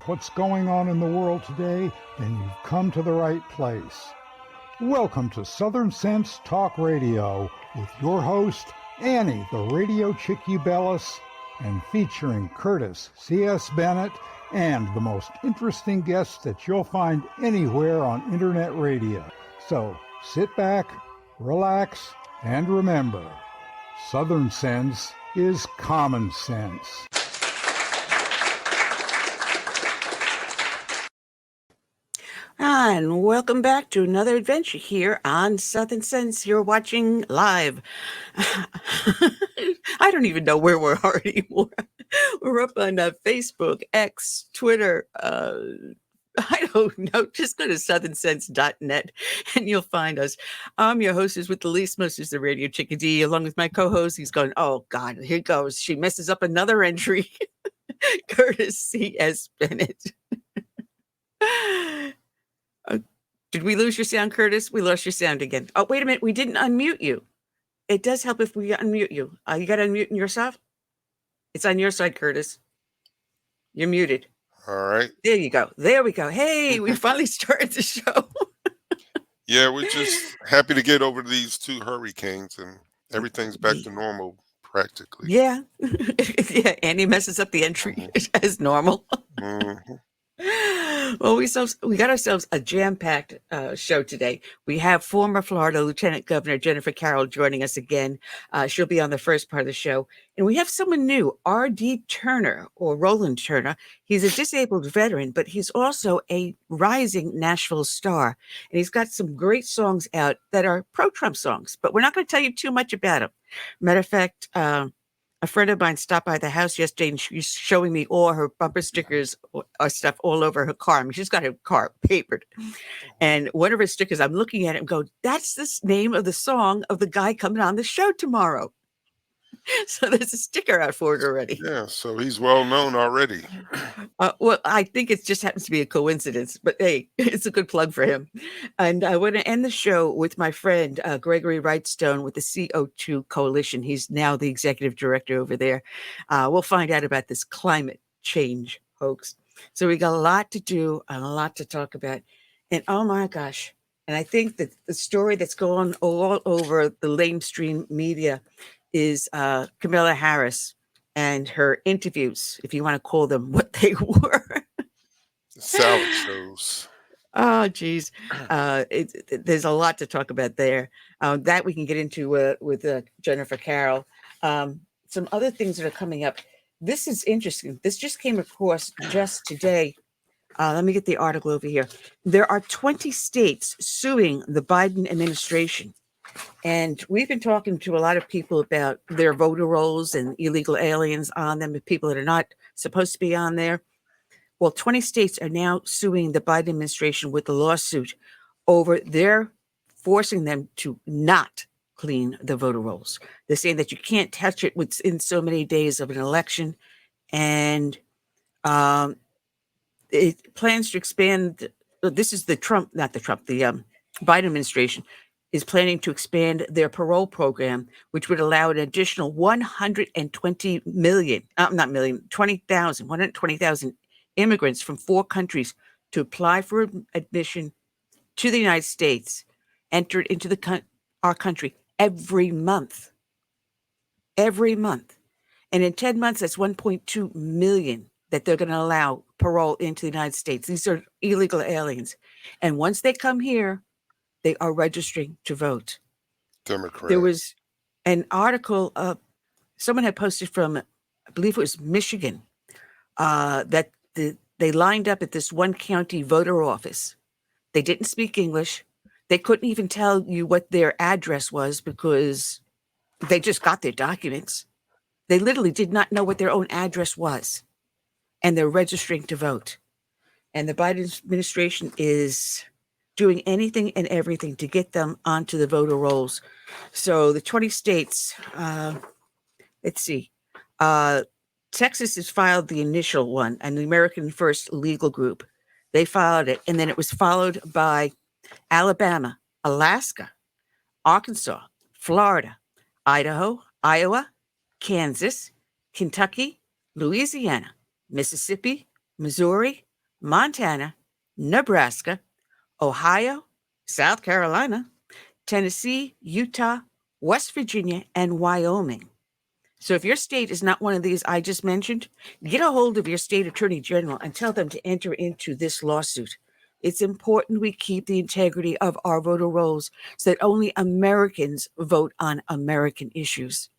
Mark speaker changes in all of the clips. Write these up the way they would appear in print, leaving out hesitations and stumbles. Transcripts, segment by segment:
Speaker 1: what's going on in the world today, then you've come to the right place. Welcome to Southern Sense Talk Radio with your host, Annie, the Radio Chick-A-Dee, and featuring Curtis C.S. Bennett and the most interesting guests that you'll find anywhere on Internet radio. So sit back, relax, and remember, Southern Sense is common sense.
Speaker 2: And welcome back to another adventure here on Southern Sense. You're watching live. I don't even know where we are anymore. We're up on Facebook, X, Twitter. I don't know. Just go to southernsense.net and you'll find us. I'm your hostess with the least, most is the Radio Chick-A-Dee, along with my co-host. He's going, oh God, here goes. She messes up another entry. Curtis C.S. Bennett. Did we lose your sound, Curtis? We lost your sound again. Oh, wait a minute. We didn't unmute you. It does help if we unmute you. You got to unmute yourself? It's on your side, Curtis. You're muted.
Speaker 3: All right.
Speaker 2: There you go. There we go. Hey, we finally started the show.
Speaker 3: Yeah, we're just happy to get over these two hurricanes and everything's back to normal practically.
Speaker 2: Yeah. Yeah, Annie messes up the entry as normal.
Speaker 3: Mm-hmm.
Speaker 2: Well, we got ourselves a jam-packed show today. We have former Florida Lieutenant Governor Sandra Carroll joining us again. She'll be on the first part of the show. And we have someone new, R.D. Turner, or Roland Turner. He's a disabled veteran, but he's also a rising Nashville star. And he's got some great songs out that are pro-Trump songs, but we're not going to tell you too much about him. Matter of fact, a friend of mine stopped by the house yesterday and she's showing me all her bumper stickers or stuff all over her car. I mean, she's got her car papered. And one of her stickers, I'm looking at it and go, that's the name of the song of the guy coming on the show tomorrow. So there's a sticker out for it already.
Speaker 3: Yeah, so he's well known already.
Speaker 2: Well, I think it just happens to be a coincidence, but hey, it's a good plug for him. And I want to end the show with my friend, Gregory Wrightstone with the CO2 Coalition. He's now the executive director over there. We'll find out about this climate change hoax. So we got a lot to do and a lot to talk about. And oh my gosh. And I think that the story that's going all over the mainstream media is Kamala Harris and her interviews, if you want to call them what they were.
Speaker 3: Salad shows.
Speaker 2: Oh, geez. There's a lot to talk about there. That we can get into with Sandra Carroll. Some other things that are coming up. This is interesting. This just came across just today. Let me get the article over here. There are 20 states suing the Biden administration. And we've been talking to a lot of people about their voter rolls and illegal aliens on them, and people that are not supposed to be on there. Well, 20 states are now suing the Biden administration with a lawsuit over their forcing them to not clean the voter rolls. They're saying that you can't touch it within so many days of an election. And it plans to expand. This is the Biden administration is planning to expand their parole program, which would allow an additional 120,000 immigrants from 4 countries to apply for admission to the United States, entered into our country every month. Every month. And in 10 months, that's 1.2 million that they're going to allow parole into the United States. These are illegal aliens. And once they come here, they are registering to vote.
Speaker 3: Democrat.
Speaker 2: There was an article someone had posted from, I believe it was Michigan, that they lined up at this one county voter office. They didn't speak English. They couldn't even tell you what their address was because they just got their documents. They literally did not know what their own address was. And they're registering to vote. And the Biden administration is doing anything and everything to get them onto the voter rolls. So the 20 states, let's see, Texas has filed the initial one, and the American First Legal Group. They filed it, and then it was followed by Alabama, Alaska, Arkansas, Florida, Idaho, Iowa, Kansas, Kentucky, Louisiana, Mississippi, Missouri, Montana, Nebraska, Ohio, South Carolina, Tennessee, Utah, West Virginia, and Wyoming. So if your state is not one of these I just mentioned, get a hold of your state attorney general and tell them to enter into this lawsuit. It's important we keep the integrity of our voter rolls so that only Americans vote on American issues,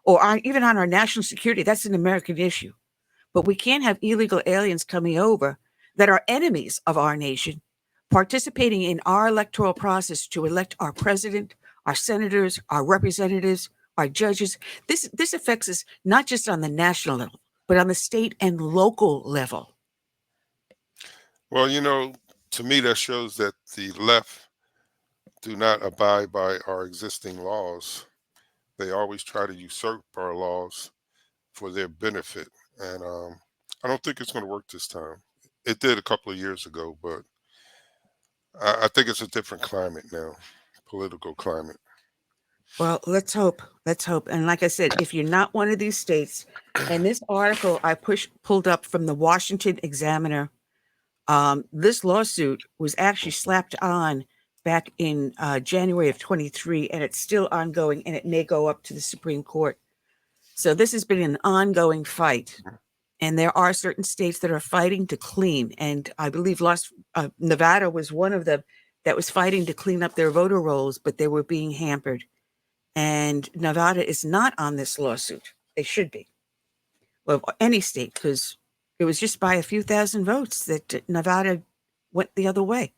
Speaker 2: or even on our national security. That's an American issue. But we can't have illegal aliens coming over that are enemies of our nation, participating in our electoral process to elect our president, our senators, our representatives, our judges. This affects us not just on the national level, but on the state and local level.
Speaker 3: Well, to me, that shows that the left do not abide by our existing laws. They always try to usurp our laws for their benefit. And I don't think it's going to work this time. It did a couple of years ago, but I think it's a different climate now, political climate.
Speaker 2: Well, let's hope. Let's hope. And like I said, if you're not one of these states, and this article I pulled up from the Washington Examiner, this lawsuit was actually slapped on back in January of 23, and it's still ongoing, and it may go up to the Supreme Court. So this has been an ongoing fight. And there are certain states that are fighting to clean. And I believe Nevada was one of them that was fighting to clean up their voter rolls, but they were being hampered. And Nevada is not on this lawsuit. They should be. Well, any state, because it was just by a few thousand votes that Nevada went the other way.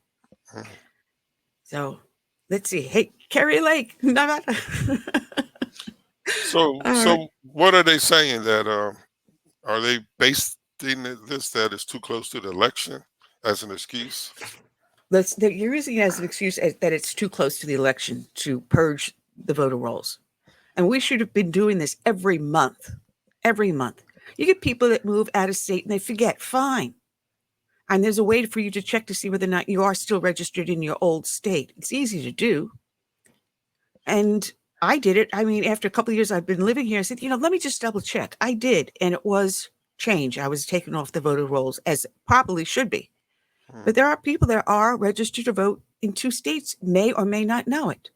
Speaker 2: So let's see. Hey, Kerry Lake, Nevada.
Speaker 3: So what are they saying? That are they basing this that it's too close to the election as an excuse?
Speaker 2: They're using it as an excuse that it's too close to the election to purge the voter rolls. And we should have been doing this every month. Every month. You get people that move out of state and they forget. Fine. And there's a way for you to check to see whether or not you are still registered in your old state. It's easy to do. And I did it. I mean, after a couple of years I've been living here, I said, let me just double check. I did. And it was change. I was taken off the voter rolls, as it probably should be. But there are people that are registered to vote in 2 states, may or may not know it.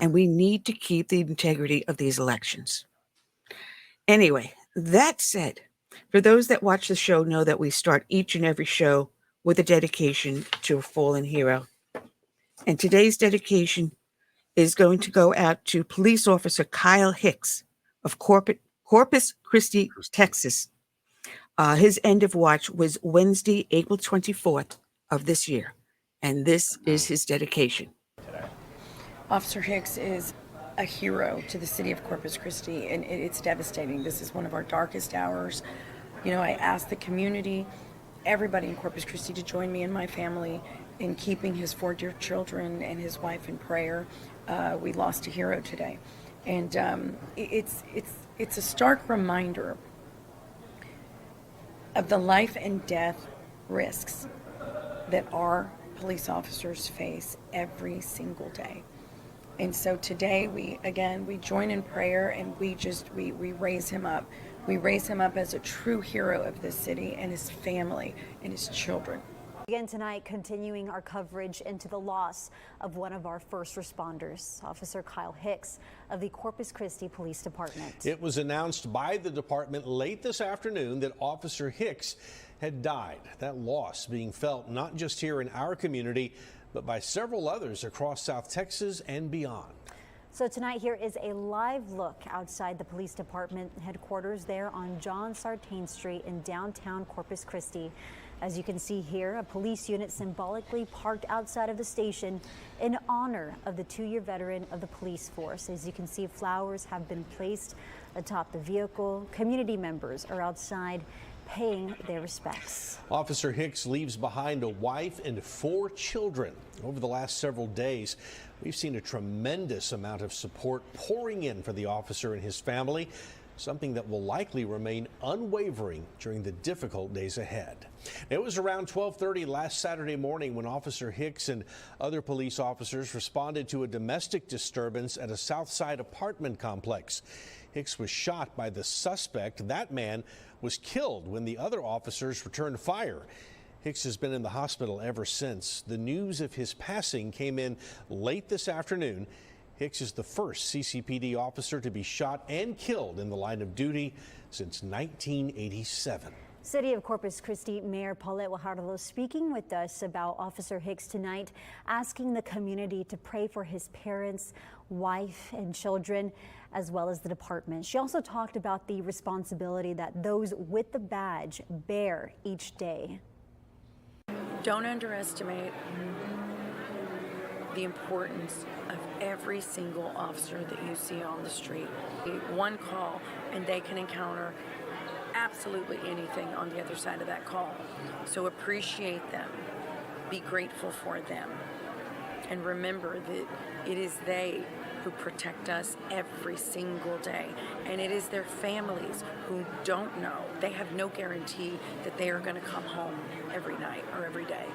Speaker 2: And we need to keep the integrity of these elections. Anyway, that said, for those that watch the show know that we start each and every show with a dedication to a fallen hero. And today's dedication is going to go out to Police Officer Kyle Hicks of Corpus Christi, Texas. His end of watch was Wednesday, April 24th of this year. And this is his dedication.
Speaker 4: Officer Hicks is a hero to the city of Corpus Christi, and it's devastating. This is one of our darkest hours. I asked the community, everybody in Corpus Christi, to join me and my family in keeping his 4 dear children and his wife in prayer. We lost a hero today. And it's a stark reminder of the life and death risks that our police officers face every single day. And so today we join in prayer, and we raise him up. We raise him up as a true hero of this city and his family and his children.
Speaker 5: Again tonight, continuing our coverage into the loss of one of our first responders, Officer Kyle Hicks of the Corpus Christi Police Department.
Speaker 6: It was announced by the department late this afternoon that Officer Hicks had died. That loss being felt not just here in our community, but by several others across South Texas and beyond.
Speaker 5: So tonight here is a live look outside the police department headquarters there on John Sartain Street in downtown Corpus Christi. As you can see here, a police unit symbolically parked outside of the station in honor of the 2-year veteran of the police force. As you can see, flowers have been placed atop the vehicle. Community members are outside paying their respects.
Speaker 6: Officer Hicks leaves behind a wife and 4 children. Over the last several days, we've seen a tremendous amount of support pouring in for the officer and his family, something that will likely remain unwavering during the difficult days ahead. It was around 12:30 last Saturday morning when Officer Hicks and other police officers responded to a domestic disturbance at a Southside apartment complex. Hicks was shot by the suspect. That man was killed when the other officers returned fire. Hicks has been in the hospital ever since. The news of his passing came in late this afternoon. Hicks is the first CCPD officer to be shot and killed in the line of duty since 1987.
Speaker 5: City of Corpus Christi Mayor Paulette Guajardo speaking with us about Officer Hicks tonight, asking the community to pray for his parents, wife, and children, as well as the department. She also talked about the responsibility that those with the badge bear each day.
Speaker 4: Don't underestimate the importance of every single officer that you see on the street. One call and they can encounter absolutely anything on the other side of that call. So appreciate them, be grateful for them, and remember that it is they who protect us every single day, and it is their families who don't know. They have no guarantee that they are going to come home every night or every day.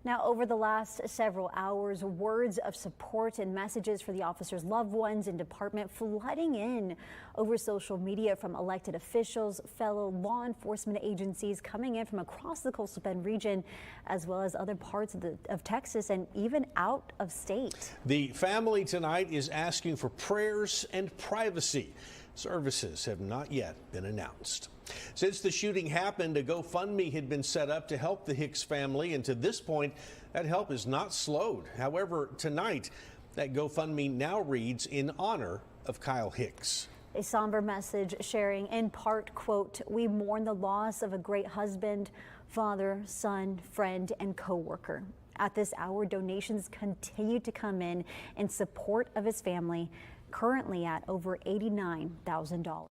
Speaker 5: Now, over the last several hours, words of support and messages for the officers' loved ones and department flooding in over social media from elected officials, fellow law enforcement agencies coming in from across the Coastal Bend region, as well as other parts of Texas and even out of state.
Speaker 6: The family tonight is asking for prayers and privacy. Services have not yet been announced. Since the shooting happened, a GoFundMe had been set up to help the Hicks family, and to this point, that help is not slowed. However, tonight, that GoFundMe now reads in honor of Kyle Hicks.
Speaker 5: A somber message sharing in part, quote, "We mourn the loss of a great husband, father, son, friend, and co-worker. At this hour, donations continue to come in support of his family, currently at over $89,000.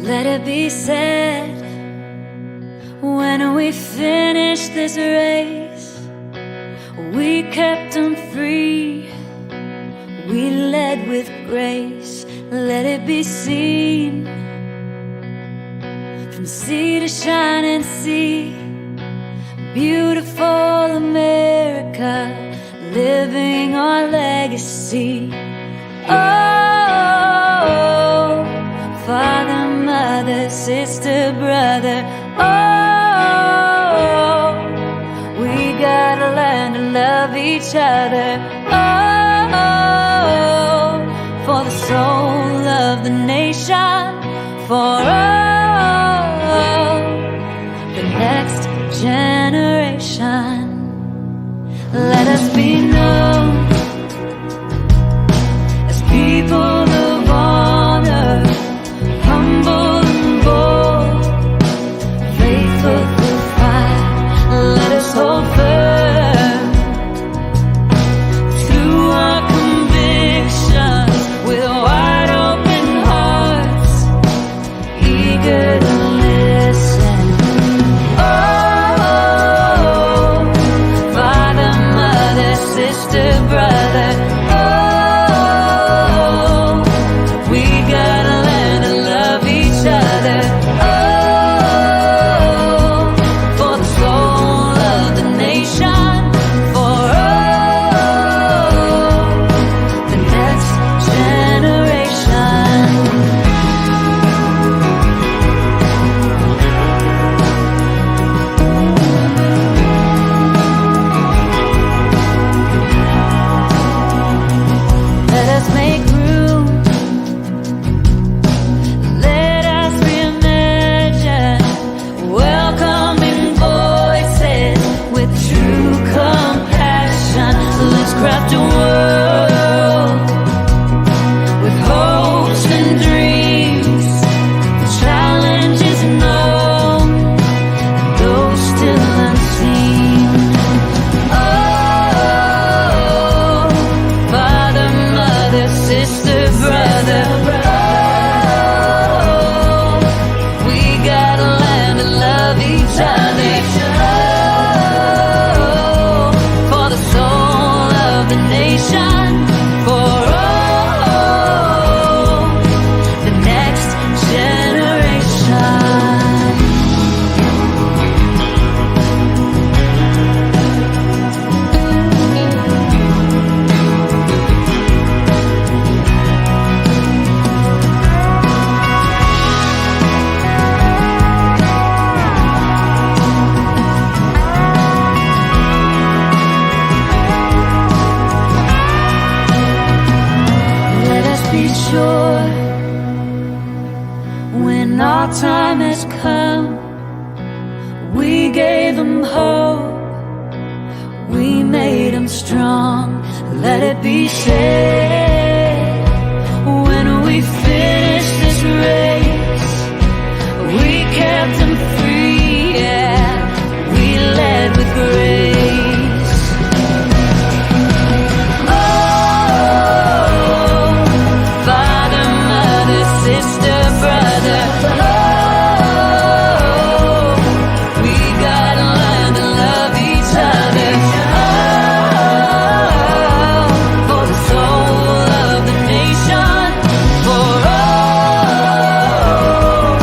Speaker 7: Let it be said, when we finish this race, we kept them free, we led with grace. Let it be seen, from sea to shining sea, beautiful America, living our legacy. Oh, father, mother, sister, brother, oh, we gotta learn to love each other. Oh, for the soul of the nation, for all the next generation. Let us be known as people of honor, humble and bold, faithful through fire. Let us hold firm to our convictions with wide open hearts, eager to listen. Oh, father, mother, sister, going strong. Let it be said, when we finish this race, we kept them free, yeah. We led with grace. Oh, father, mother, sister, brother. Oh, we gotta learn to love each other. Oh, for the soul of the nation. For all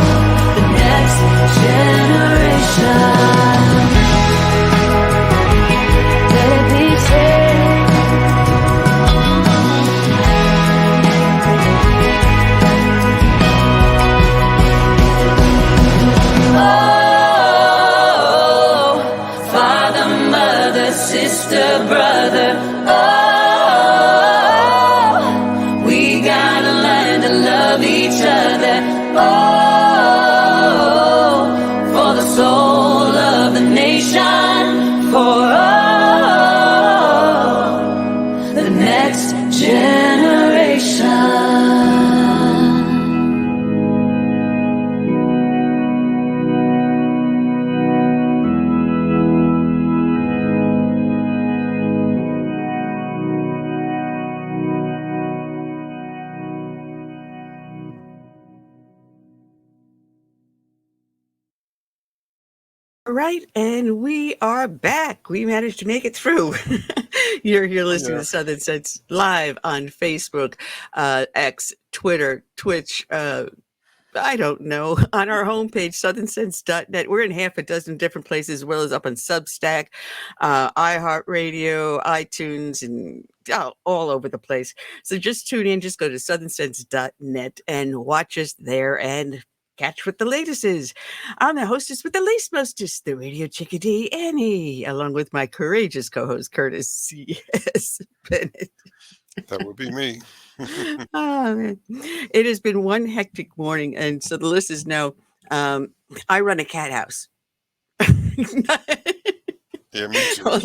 Speaker 7: the next generation. Let it be said. Oh, father, mother, sister, brother. Oh, we gotta learn to love each other. Oh, for the soul of the nation. For all the next generation.
Speaker 2: All right, and we are back. We managed to make it through. You're here listening
Speaker 3: Yeah.
Speaker 2: to Southern Sense live on Facebook, X, Twitter, Twitch, I don't know, on our homepage, southernsense.net. We're in half a dozen different places, as well as up on Substack, iHeartRadio, iTunes, and all over the place. So just tune in, just go to southernsense.net and watch us there and catch what the latest is. I'm the hostess with the least mostest, the Radio Chick-A-Dee, Annie, along with my courageous co-host, Curtis C.S. Bennett.
Speaker 3: That would be me.
Speaker 2: Oh, man. It has been one hectic morning, and so the listeners know I run a cat house.
Speaker 3: Yeah, me too.
Speaker 2: Well,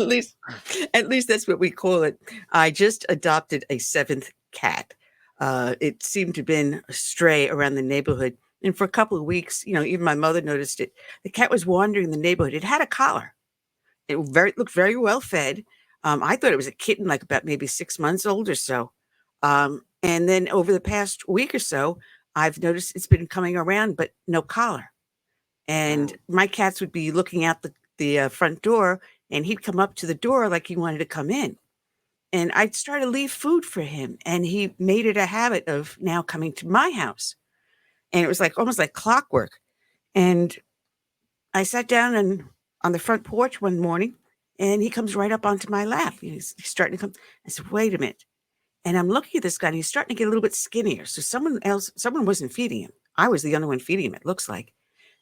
Speaker 2: at least that's what we call it. I just adopted a seventh cat. It seemed to have been astray around the neighborhood, and for a couple of weeks, even my mother noticed it. The cat was wandering the neighborhood. It had a collar. It looked very well fed. I thought it was a kitten, like about maybe 6 months old or so. And then over the past week or so, I've noticed it's been coming around, but no collar. And my cats would be looking out the front door, and he'd come up to the door like he wanted to come in. And I'd start to leave food for him, and he made it a habit of now coming to my house. And it was like almost like clockwork. And I sat down on the front porch one morning, and he comes right up onto my lap. He's starting to come. I said, wait a minute. And I'm looking at this guy, and he's starting to get a little bit skinnier. So someone wasn't feeding him. I was the only one feeding him, it looks like.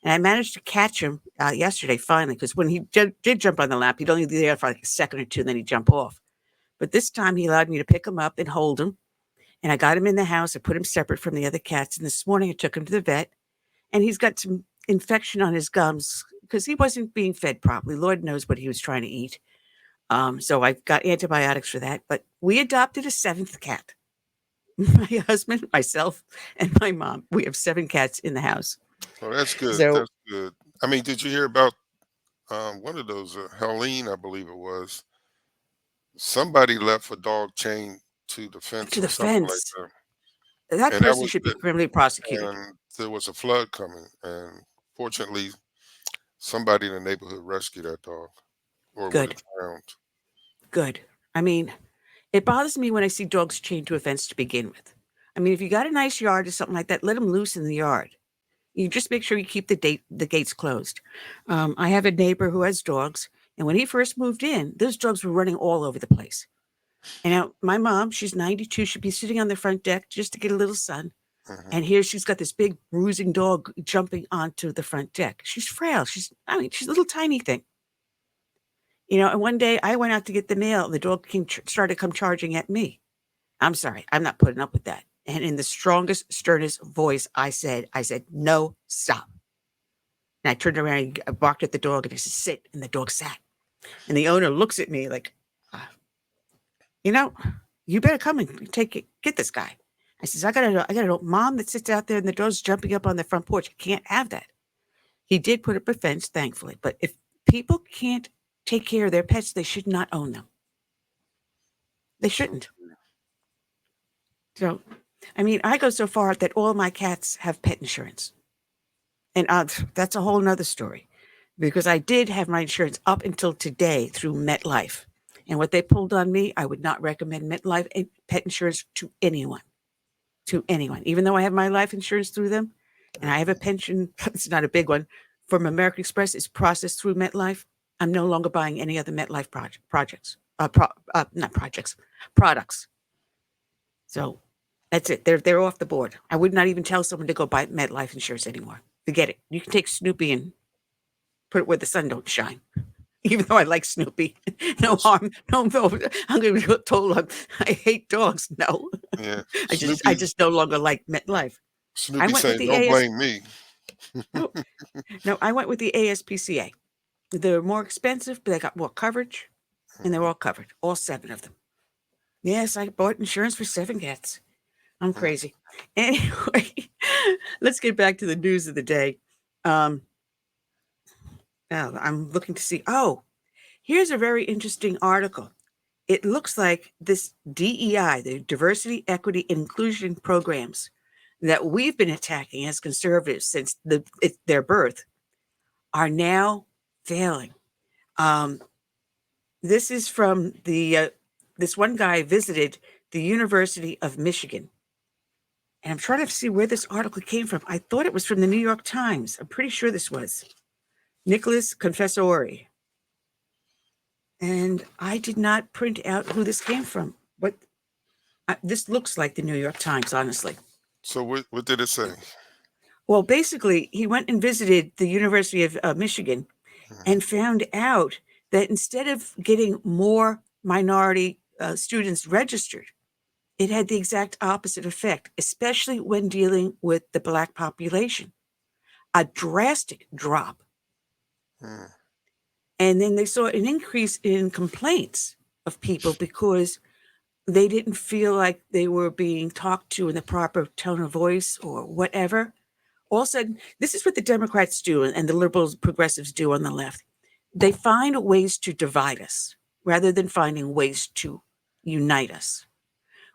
Speaker 2: And I managed to catch him yesterday, finally, because when he did jump on the lap, he'd only be there for like a second or two, and then he'd jump off. But this time he allowed me to pick him up and hold him. And I got him in the house. I put him separate from the other cats. And this morning I took him to the vet, and he's got some infection on his gums because he wasn't being fed properly. Lord knows what he was trying to eat. So I've got antibiotics for that. But we adopted a seventh cat. My husband, myself, and my mom. We have 7 cats in the house.
Speaker 3: Oh, that's good.
Speaker 2: So-
Speaker 3: That's good. I mean, did you hear about one of those, Helene, I believe it was? Somebody left a dog chained to the fence.
Speaker 2: To the
Speaker 3: or something
Speaker 2: fence.
Speaker 3: Like
Speaker 2: That
Speaker 3: And that
Speaker 2: person
Speaker 3: was
Speaker 2: should be
Speaker 3: the-
Speaker 2: criminally
Speaker 3: that.
Speaker 2: prosecuted.
Speaker 3: And there was a flood coming. And fortunately, somebody in the neighborhood rescued that dog. Or
Speaker 2: Good.
Speaker 3: would have drowned.
Speaker 2: Good. I mean, it bothers me when I see dogs chained to a fence to begin with. I mean, if you got a nice yard or something like that, let them loose in the yard. You just make sure you keep the gates closed. I have a neighbor who has dogs, and when he first moved in, those dogs were running all over the place. And now my mom, she's 92, she'd be sitting on the front deck just to get a little sun.
Speaker 3: Mhm.
Speaker 2: And here she's got this big bruising dog jumping onto the front deck. She's frail. She's a little tiny thing. And one day I went out to get the mail. The dog started to come charging at me. I'm sorry. I'm not putting up with that. And in the strongest, sternest voice, I said, no, stop. And I turned around, I barked at the dog, and I said, sit. And the dog sat. And the owner looks at me like, you know, you better come and get this guy. I says, I got a mom that sits out there and the dog's jumping up on the front porch. You can't have that. He did put up a fence, thankfully. But if people can't take care of their pets, they should not own them. They shouldn't. So, I mean, I go so far that all my cats have pet insurance. And that's a whole nother story, because I did have my insurance up until today through MetLife. And what they pulled on me, I would not recommend MetLife and pet insurance to anyone. To anyone. Even though I have my life insurance through them, and I have a pension, it's not a big one, from American Express, it's processed through MetLife. I'm no longer buying any other MetLife products. So that's it. They're off the board. I would not even tell someone to go buy MetLife insurance anymore. Forget it. You can take Snoopy and put it where the sun don't shine. Even though I like Snoopy, no harm, no. I'm going to be told I hate dogs. No,
Speaker 3: Yeah.
Speaker 2: I just no longer like MetLife.
Speaker 3: Snoopy saying, "Don't blame me."
Speaker 2: No, I went with the ASPCA. They're more expensive, but they got more coverage, and they're all covered, all 7 of them. Yes, I bought insurance for 7 cats. I'm crazy. Anyway, let's get back to the news of the day. Now I'm looking to see. Oh, here's a very interesting article. It looks like this DEI, the Diversity, Equity, Inclusion programs that we've been attacking as conservatives since their birth are now failing. This is from this one guy visited the University of Michigan. And I'm trying to see where this article came from. I thought it was from the New York Times. I'm pretty sure this was Nicholas Confessori. And I did not print out who this came from. But this looks like the New York Times, honestly.
Speaker 3: So what did it say?
Speaker 2: Well, basically, he went and visited the University of Michigan and found out that instead of getting more minority students registered, it had the exact opposite effect, especially when dealing with the Black population. A drastic drop. And then they saw an increase in complaints of people because they didn't feel like they were being talked to in the proper tone of voice or whatever. All of a sudden, this is what the Democrats do and the liberals, progressives do on the left. They find ways to divide us rather than finding ways to unite us.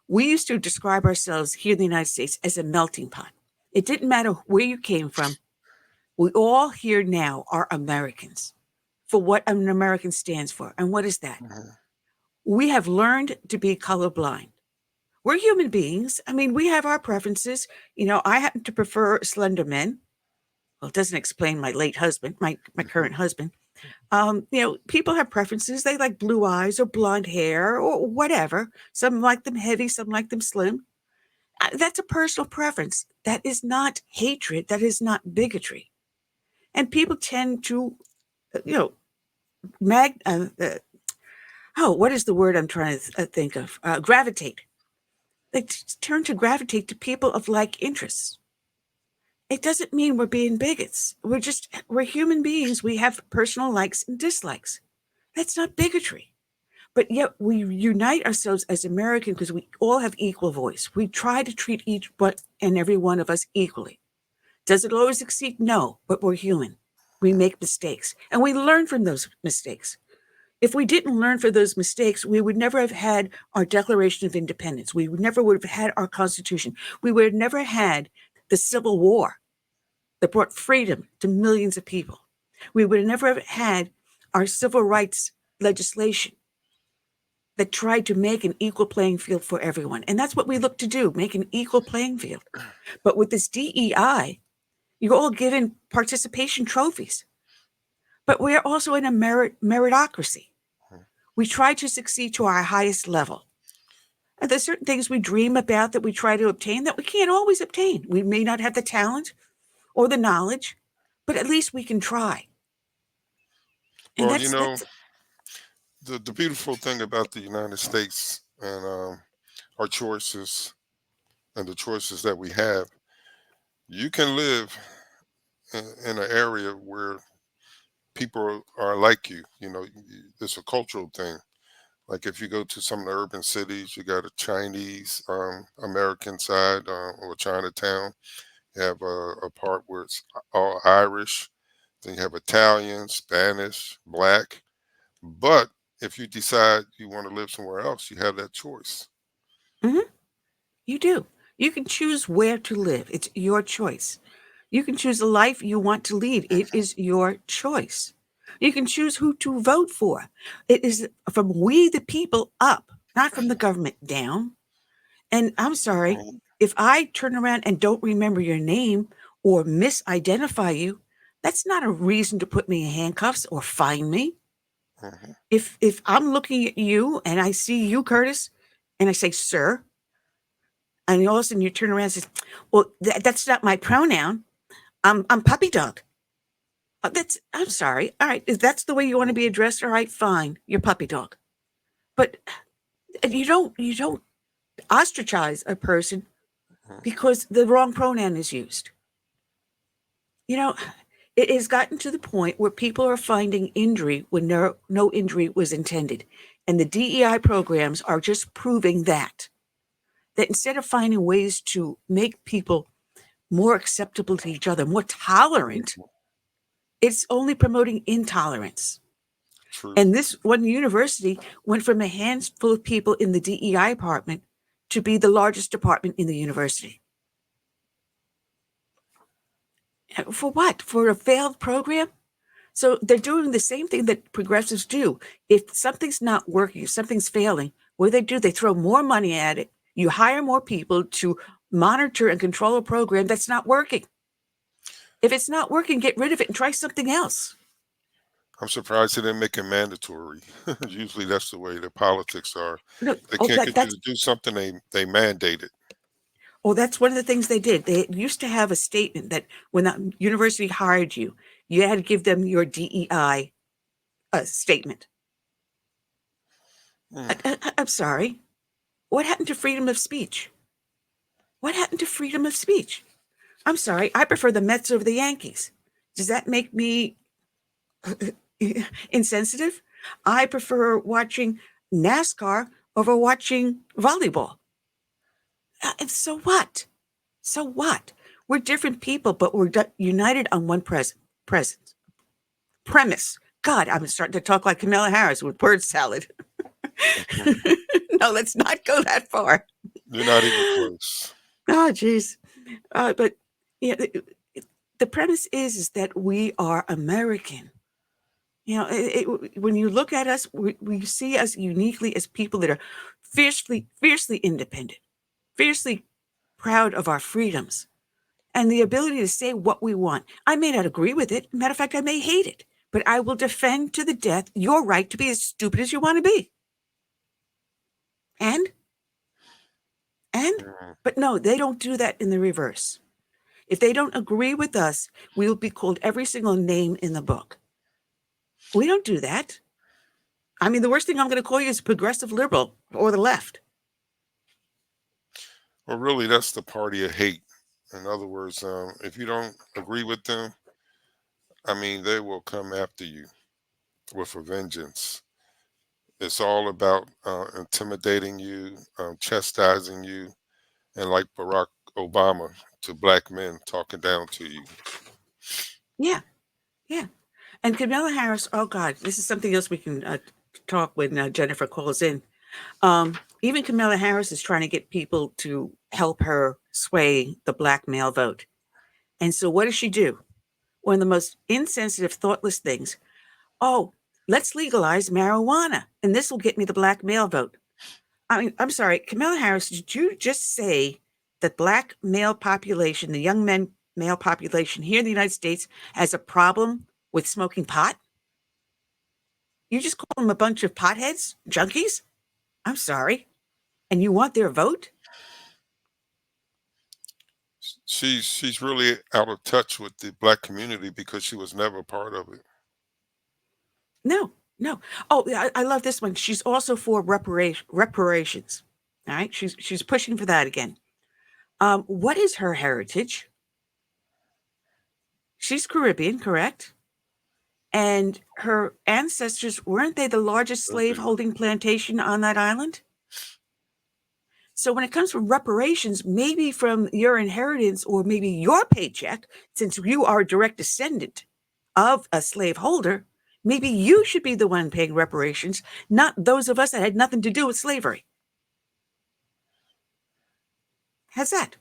Speaker 2: We used to describe ourselves here in the United States as a melting pot. It didn't matter where you came from. We all here now are Americans, for what an American stands for. And what is that? We have learned to be colorblind. We're human beings. I mean, we have our preferences. You know, I happen to prefer slender men. Well, it doesn't explain my late husband, my current husband. You know, people have preferences. They like blue eyes or blonde hair or whatever. Some like them heavy, some like them slim. That's a personal preference. That is not hatred. That is not bigotry. And people tend to, you know, what is the word I'm trying to think of? Gravitate. They turn to gravitate to people of like interests. It doesn't mean we're being bigots. We're human beings. We have personal likes and dislikes. That's not bigotry. But yet we unite ourselves as Americans because we all have equal voice. We try to treat each and every one of us equally. Does it always succeed? No, but we're human. We make mistakes and we learn from those mistakes. If we didn't learn from those mistakes, we would never have had our Declaration of Independence. We never would have had our Constitution. We would have never had the Civil War that brought freedom to millions of people. We would have never have had our civil rights legislation that tried to make an equal playing field for everyone. And that's what we look to do, make an equal playing field. But with this DEI, you're all given participation trophies. But we're also in a meritocracy. We try to succeed to our highest level. And there's certain things we dream about that we try to obtain that we can't always obtain. We may not have the talent or the knowledge, but at least we can try. And
Speaker 3: Well, you know, the beautiful thing about the United States and our choices and the choices that we have, you can live in an area where people are like you. You know, it's a cultural thing. Like if you go to some of the urban cities, you got a Chinese American side or Chinatown. You have a part where it's all Irish. Then you have Italian, Spanish, Black. But if you decide you want to live somewhere else, you have that choice.
Speaker 2: Mhm. You do. You can choose where to live. It's your choice. You can choose the life you want to lead. It is your choice. You can choose who to vote for. It is from we the people up, not from the government down. And I'm sorry,
Speaker 3: Mhm,
Speaker 2: if I turn around and don't remember your name or misidentify you, that's not a reason to put me in handcuffs or fine me.
Speaker 3: mhm.
Speaker 2: If I'm looking at you and I see you, Curtis, and I say, sir, and all of a sudden you turn around and say, well, that's not my pronoun. I'm puppy dog. I'm sorry. All right. If that's the way you want to be addressed, all right, fine. You're puppy dog. But you don't ostracize a person because the wrong pronoun is used. You know, it has gotten to the point where people are finding injury when no injury was intended. And the DEI programs are just proving that instead of finding ways to make people more acceptable to each other, more tolerant, it's only promoting intolerance.
Speaker 3: True.
Speaker 2: And this one university went from a handful of people in the DEI department to be the largest department in the university. For what? For a failed program? So they're doing the same thing that progressives do. If something's not working, if something's failing, what do? They throw more money at it. You hire more people to monitor and control a program that's not working. If it's not working, get rid of it and try something else.
Speaker 3: I'm surprised they didn't make it mandatory. Usually that's the way the politics are.
Speaker 2: No,
Speaker 3: They
Speaker 2: oh,
Speaker 3: can't get you to do something, they mandate it.
Speaker 2: that's one of the things they did. They used to have a statement that when the university hired you, you had to give them your DEI statement.
Speaker 3: Mm.
Speaker 2: I'm sorry. What happened to freedom of speech? What happened to freedom of speech? I'm sorry. I prefer the Mets over the Yankees. Does that make me insensitive? I prefer watching NASCAR over watching volleyball. And so what? So what? We're different people, but we're united on one presence. Premise. God, I'm starting to talk like Kamala Harris with word salad. No, let's not go that far.
Speaker 3: You're not even close.
Speaker 2: Oh, geez. But yeah, the premise is that we are American. When you look at us, we see us uniquely as people that are fiercely independent, fiercely proud of our freedoms and the ability to say what we want. I may not agree with it. Matter of fact, I may hate it, but I will defend to the death your right to be as stupid as you want to be. And,
Speaker 3: Mm.
Speaker 2: but no, they don't do that in the reverse. If they don't agree with us, we will be called every single name in the book. We don't do that. I mean, the worst thing I'm going to call you is progressive liberal or the left.
Speaker 3: Well, really, that's the party of hate. In other words, if you don't agree with them, I mean, they will come after you with a vengeance. It's all about intimidating you, chastising you, and like Barack Obama to black men talking down to you.
Speaker 2: Yeah, yeah. And Kamala Harris, oh God, this is something else we can talk when Jennifer calls in. Even Kamala Harris is trying to get people to help her sway the black male vote. And so what does she do? One of the most insensitive, thoughtless things. Oh, let's legalize marijuana, and this will get me the black male vote. I mean, I'm sorry, Kamala Harris, did you just say that black male population, the young men male population here in the United States, has a problem with smoking pot? You just call them a bunch of potheads, junkies? I'm sorry. And you want their vote?
Speaker 3: She's really out of touch with the black community because she was never a part of it.
Speaker 2: No, no. Oh, yeah, I love this one. She's also for reparations. All right, she's pushing for that again. What is her heritage? She's Caribbean, correct? And her ancestors, weren't they the largest slaveholding plantation on that island? So when it comes from reparations, maybe from your inheritance or maybe your paycheck, since you are a direct descendant of a slaveholder, maybe you should be the one paying reparations, not those of us that had nothing to do with slavery. How's that?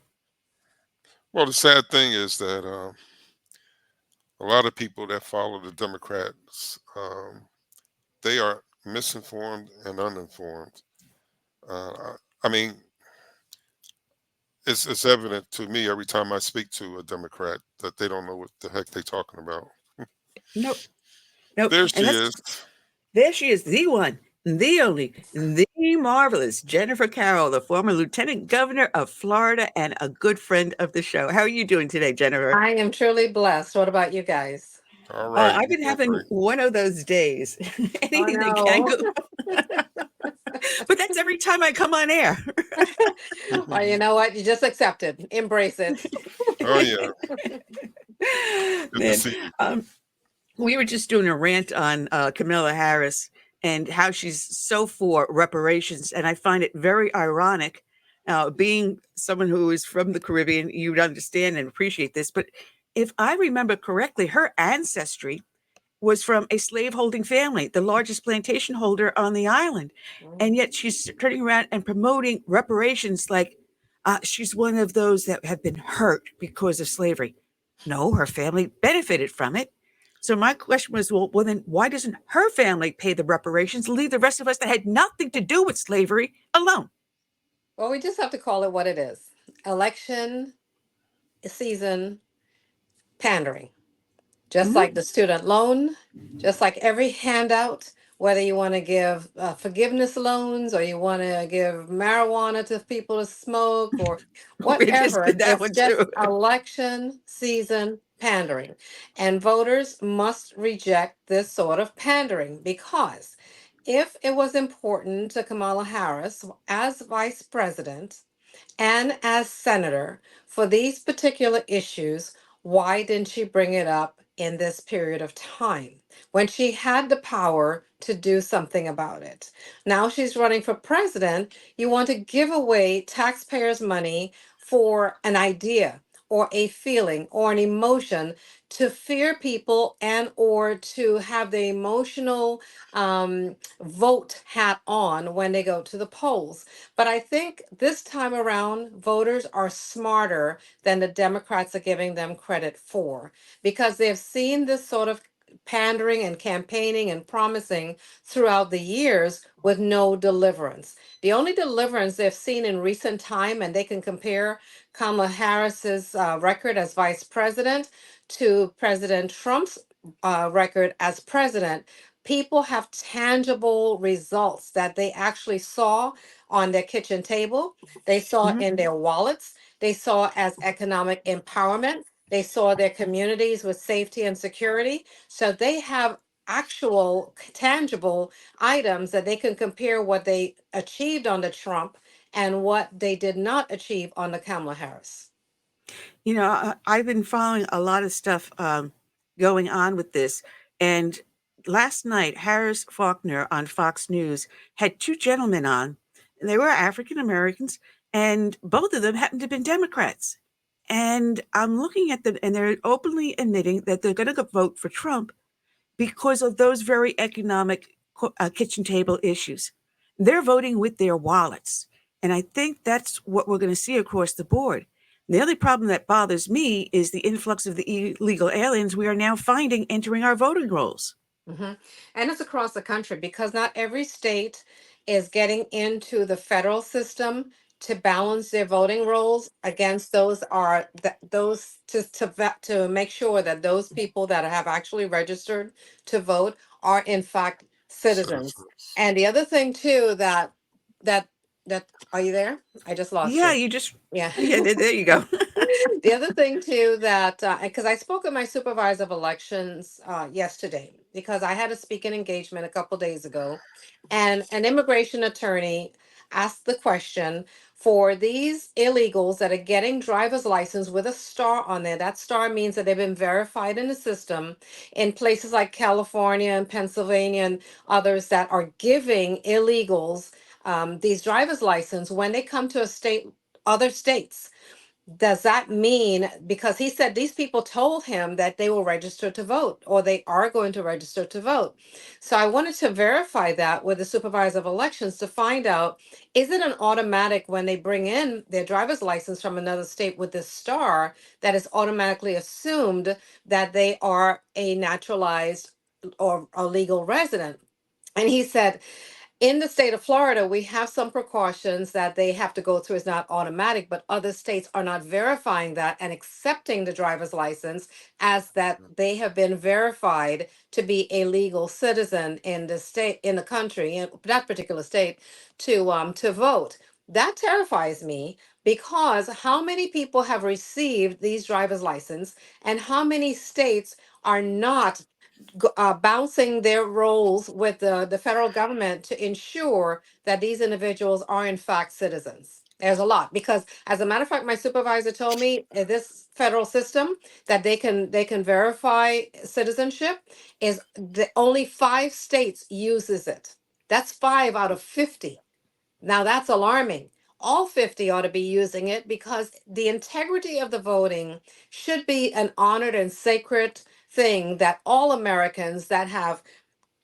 Speaker 3: Well, the sad thing is that a lot of people that follow the Democrats, they are misinformed and uninformed. I mean, it's evident to me every time I speak to a Democrat that they don't know what the heck they're talking about.
Speaker 2: Nope. Nope.
Speaker 3: There
Speaker 2: And
Speaker 3: she is.
Speaker 2: there she is, the one, the only, the marvelous Jennifer Carroll, the former Lieutenant Governor of Florida and a good friend of the show. How are you doing today, Jennifer?
Speaker 8: I am truly blessed. What about you guys?
Speaker 3: All right.
Speaker 2: I've been
Speaker 3: we're doing
Speaker 2: having
Speaker 3: great.
Speaker 2: one of those days. Anything that can
Speaker 8: no.
Speaker 2: go. But that's every time I come on air.
Speaker 8: Well, you know what? You just accept it. Embrace it.
Speaker 3: Oh, yeah. Good to
Speaker 2: Man,
Speaker 3: see you.
Speaker 2: we were just doing a rant on Kamala Harris and how she's so for reparations. And I find it very ironic, being someone who is from the Caribbean, you would understand and appreciate this. But if I remember correctly, her ancestry was from a slaveholding family, the largest plantation holder on the island. And yet she's turning around and promoting reparations like she's one of those that have been hurt because of slavery. No, her family benefited from it. So my question was, well, then why doesn't her family pay the reparations, leave the rest of us that had nothing to do with slavery alone?
Speaker 8: Well, we just have to call it what it is. Election season pandering. Just like the student loan, just like every handout, whether you want to give forgiveness loans or you want to give marijuana to people to smoke or whatever,
Speaker 2: did that
Speaker 8: it's
Speaker 2: one
Speaker 8: just
Speaker 2: too.
Speaker 8: election season pandering. And voters must reject this sort of pandering because if it was important to Kamala Harris as vice president and as senator for these particular issues, why didn't she bring it up in this period of time when she had the power to do something about it? Now she's running for president. You want to give away taxpayers' money for an idea or a feeling or an emotion to fear people and or to have the emotional vote hat on when they go to the polls. But I think this time around, voters are smarter than the Democrats are giving them credit for because they've seen this sort of pandering and campaigning and promising throughout the years with no deliverance. The only deliverance they've seen in recent time, and they can compare Kamala Harris's record as vice president to President Trump's record as president. People have tangible results that they actually saw on their kitchen table. They saw in their wallets. They saw as economic empowerment. They saw their communities with safety and security. So they have actual tangible items that they can compare what they achieved on the Trump and what they did not achieve on the Kamala Harris.
Speaker 2: You know, I've been following a lot of stuff going on with this. And last night, Harris Faulkner on Fox News had two gentlemen on. And they were African Americans, and both of them happened to have been Democrats. And I'm looking at them, and they're openly admitting that they're going to vote for Trump because of those very economic kitchen table issues. They're voting with their wallets. And I think that's what we're going to see across the board. The only problem that bothers me is the influx of the illegal aliens we are now finding entering our voting rolls.
Speaker 8: And it's across the country because not every state is getting into the federal system to balance their voting rolls against those to make sure that those people that have actually registered to vote are in fact citizens. And the other thing too that are you there? I just lost
Speaker 2: Yeah,
Speaker 8: you.
Speaker 2: you just
Speaker 8: Yeah.
Speaker 2: there you go.
Speaker 8: The other thing too that because I spoke with my supervisor of elections yesterday because I had a speaking engagement a couple days ago, and an immigration attorney asked the question for these illegals that are getting driver's license with a star on there. That star means that they've been verified in the system in places like California and Pennsylvania and others that are giving illegals these driver's license when they come to a state, other states. Does that mean, because he said these people told him that they will register to vote or they are going to register to vote. So I wanted to verify that with the supervisor of elections to find out, is it an automatic when they bring in their driver's license from another state with this star that is automatically assumed that they are a naturalized or a legal resident? And he said, in the state of Florida, we have some precautions that they have to go through. It's not automatic, but other states are not verifying that and accepting the driver's license as that they have been verified to be a legal citizen in the state, in the country, in that particular state, to vote. That terrifies me because how many people have received these driver's license and how many states are not bouncing their roles with the federal government to ensure that these individuals are in fact citizens. There's a lot because, as a matter of fact, my supervisor told me this federal system that they can verify citizenship is only 5 states uses it. That's 5 out of 50. Now that's alarming. All 50 ought to be using it because the integrity of the voting should be an honored and sacred thing that all Americans that have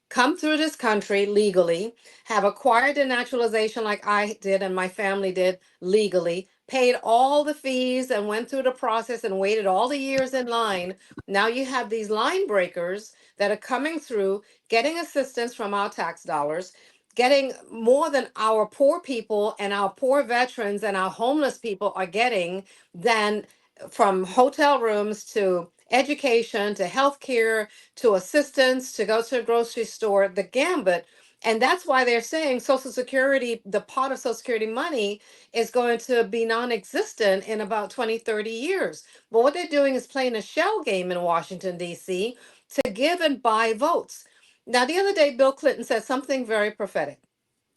Speaker 8: come through this country legally, have acquired a naturalization like I did and my family did legally, paid all the fees and went through the process and waited all the years in line. Now you have these line breakers that are coming through, getting assistance from our tax dollars, getting more than our poor people and our poor veterans and our homeless people are getting, than from hotel rooms to education to healthcare to assistance to go to a grocery store, the gambit. And that's why they're saying Social Security, the pot of Social Security money is going to be non-existent in about 20, 30 years. But what they're doing is playing a shell game in Washington, D.C. to give and buy votes. Now, the other day, Bill Clinton said something very prophetic.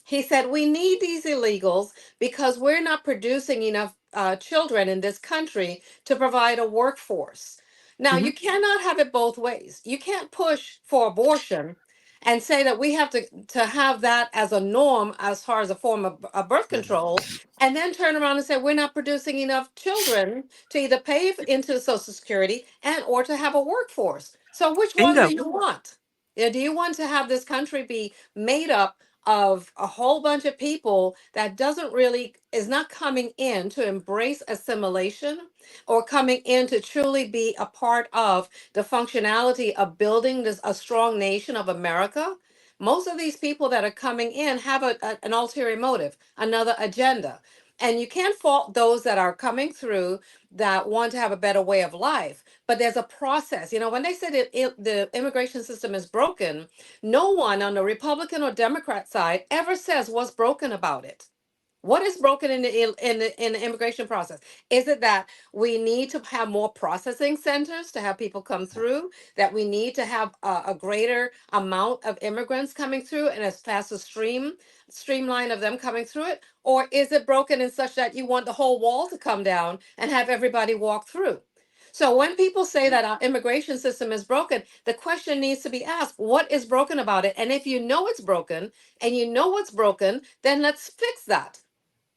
Speaker 8: He said, we need these illegals because we're not producing enough children in this country to provide a workforce. Now, you cannot have it both ways. You can't push for abortion and say that we have to have that as a norm as far as a form of birth control, and then turn around and say we're not producing enough children to either pay into Social Security and or to have a workforce. So which one
Speaker 2: Bingo.
Speaker 8: do you want? Do you want to have this country be made up of a whole bunch of people that is not coming in to embrace assimilation or coming in to truly be a part of the functionality of building a strong nation of America? Most of these people that are coming in have an ulterior motive, another agenda. And you can't fault those that are coming through that want to have a better way of life. But there's a process. When they say that the immigration system is broken, no one on the Republican or Democrat side ever says what's broken about it. What is broken in the immigration process? Is it that we need to have more processing centers to have people come through? That we need to have a greater amount of immigrants coming through and as fast a streamline of them coming through it? Or is it broken in such that you want the whole wall to come down and have everybody walk through? So when people say that our immigration system is broken, the question needs to be asked, what is broken about it? And if you know it's broken and you know what's broken, then let's fix that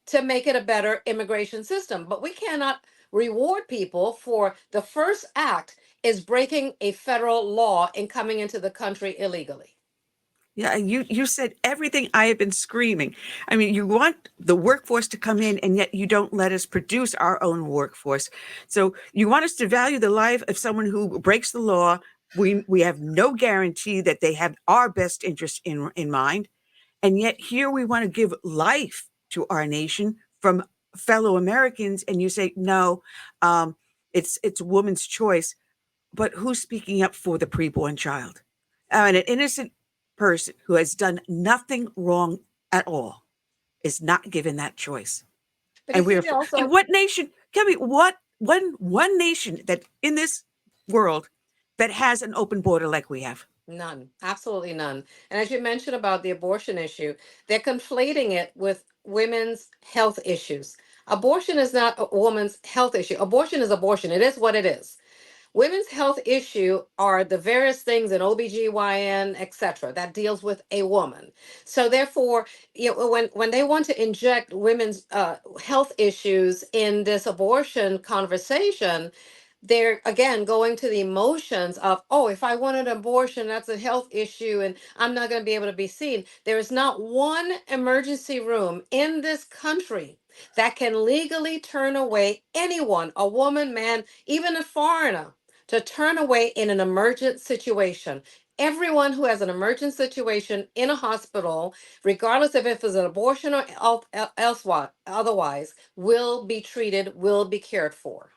Speaker 8: to make it a better immigration system. But we cannot reward people for the first act is breaking a federal law and coming into the country illegally.
Speaker 2: Yeah, you said everything I have been screaming. I mean, you want the workforce to come in, and yet you don't let us produce our own workforce. So you want us to value the life of someone who breaks the law. We have no guarantee that they have our best interest in mind. And yet here we want to give life to our nation from fellow Americans. And you say, no, it's woman's choice. But who's speaking up for the preborn child? An innocent person who has done nothing wrong at all is not given that choice.
Speaker 8: But
Speaker 2: And
Speaker 8: you
Speaker 2: we're
Speaker 8: see, also,
Speaker 2: and what nation? Tell me one nation that in this world that has an open border like we have?
Speaker 8: None, absolutely none. And as you mentioned about the abortion issue, they're conflating it with women's health issues. Abortion is not a woman's health issue. Abortion is abortion. It is what it is. Women's health issue are the various things in OBGYN, etc., that deals with a woman. So therefore, when they want to inject women's health issues in this abortion conversation, they're again going to the emotions of, oh, if I want an abortion, that's a health issue and I'm not going to be able to be seen. There is not one emergency room in this country that can legally turn away anyone, a woman, man, even a foreigner, to turn away in an emergent situation. Everyone who has an emergent situation in a hospital, regardless of if it's an abortion or elsewhere, otherwise, will be treated, will be cared for.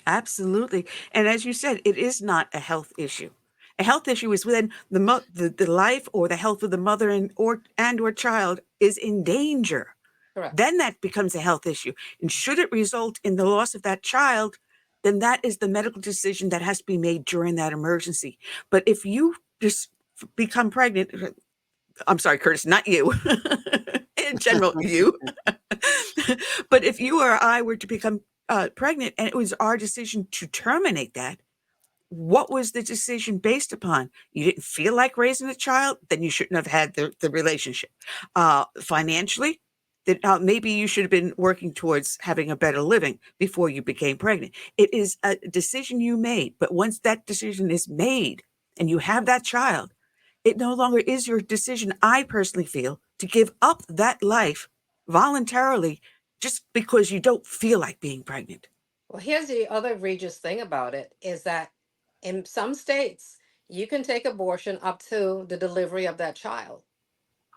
Speaker 2: Absolutely. And as you said, it is not a health issue. A health issue is when the life or the health of the mother and or child is in danger.
Speaker 8: Correct.
Speaker 2: Then that becomes a health issue. And should it result in the loss of that child, then that is the medical decision that has to be made during that emergency. But if you just become pregnant, I'm sorry, Curtis, not you. In general, you. But if you or I were to become pregnant and it was our decision to terminate that, what was the decision based upon? You didn't feel like raising a child, then you shouldn't have had the relationship. Financially, that maybe you should have been working towards having a better living before you became pregnant. It is a decision you made, but once that decision is made and you have that child, it no longer is your decision, I personally feel, to give up that life voluntarily just because you don't feel like being pregnant.
Speaker 8: Well, here's the other egregious thing about it is that in some states, you can take abortion up to the delivery of that child.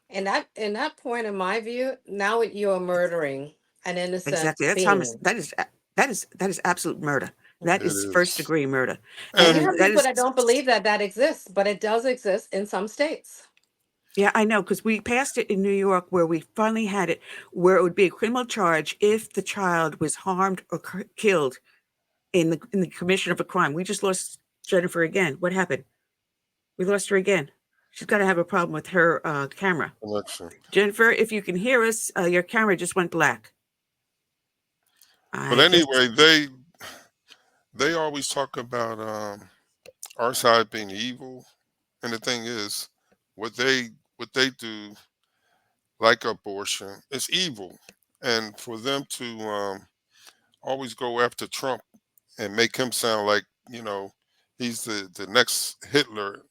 Speaker 8: And that in that point, in my view, now you are murdering an innocent
Speaker 2: Exactly. That's
Speaker 8: being.
Speaker 2: that is absolute murder. That
Speaker 3: It
Speaker 2: is first
Speaker 3: is.
Speaker 2: degree murder.
Speaker 8: And you
Speaker 3: And
Speaker 8: have
Speaker 2: That
Speaker 8: people
Speaker 2: is
Speaker 8: that don't believe that that exists, but it does exist in some states.
Speaker 2: Yeah, I know, because we passed it in New York where we finally had it where it would be a criminal charge if the child was harmed or killed in the commission of a crime. We just lost Jennifer again. What happened? We lost her again. She's got to have a problem with her camera.
Speaker 3: connection.
Speaker 2: Jennifer, if you can hear us, your camera just went black.
Speaker 3: But
Speaker 2: I guess.
Speaker 3: anyway, they always talk about our side being evil, and the thing is, what they do, like abortion, is evil, and for them to always go after Trump and make him sound like he's the next Hitler,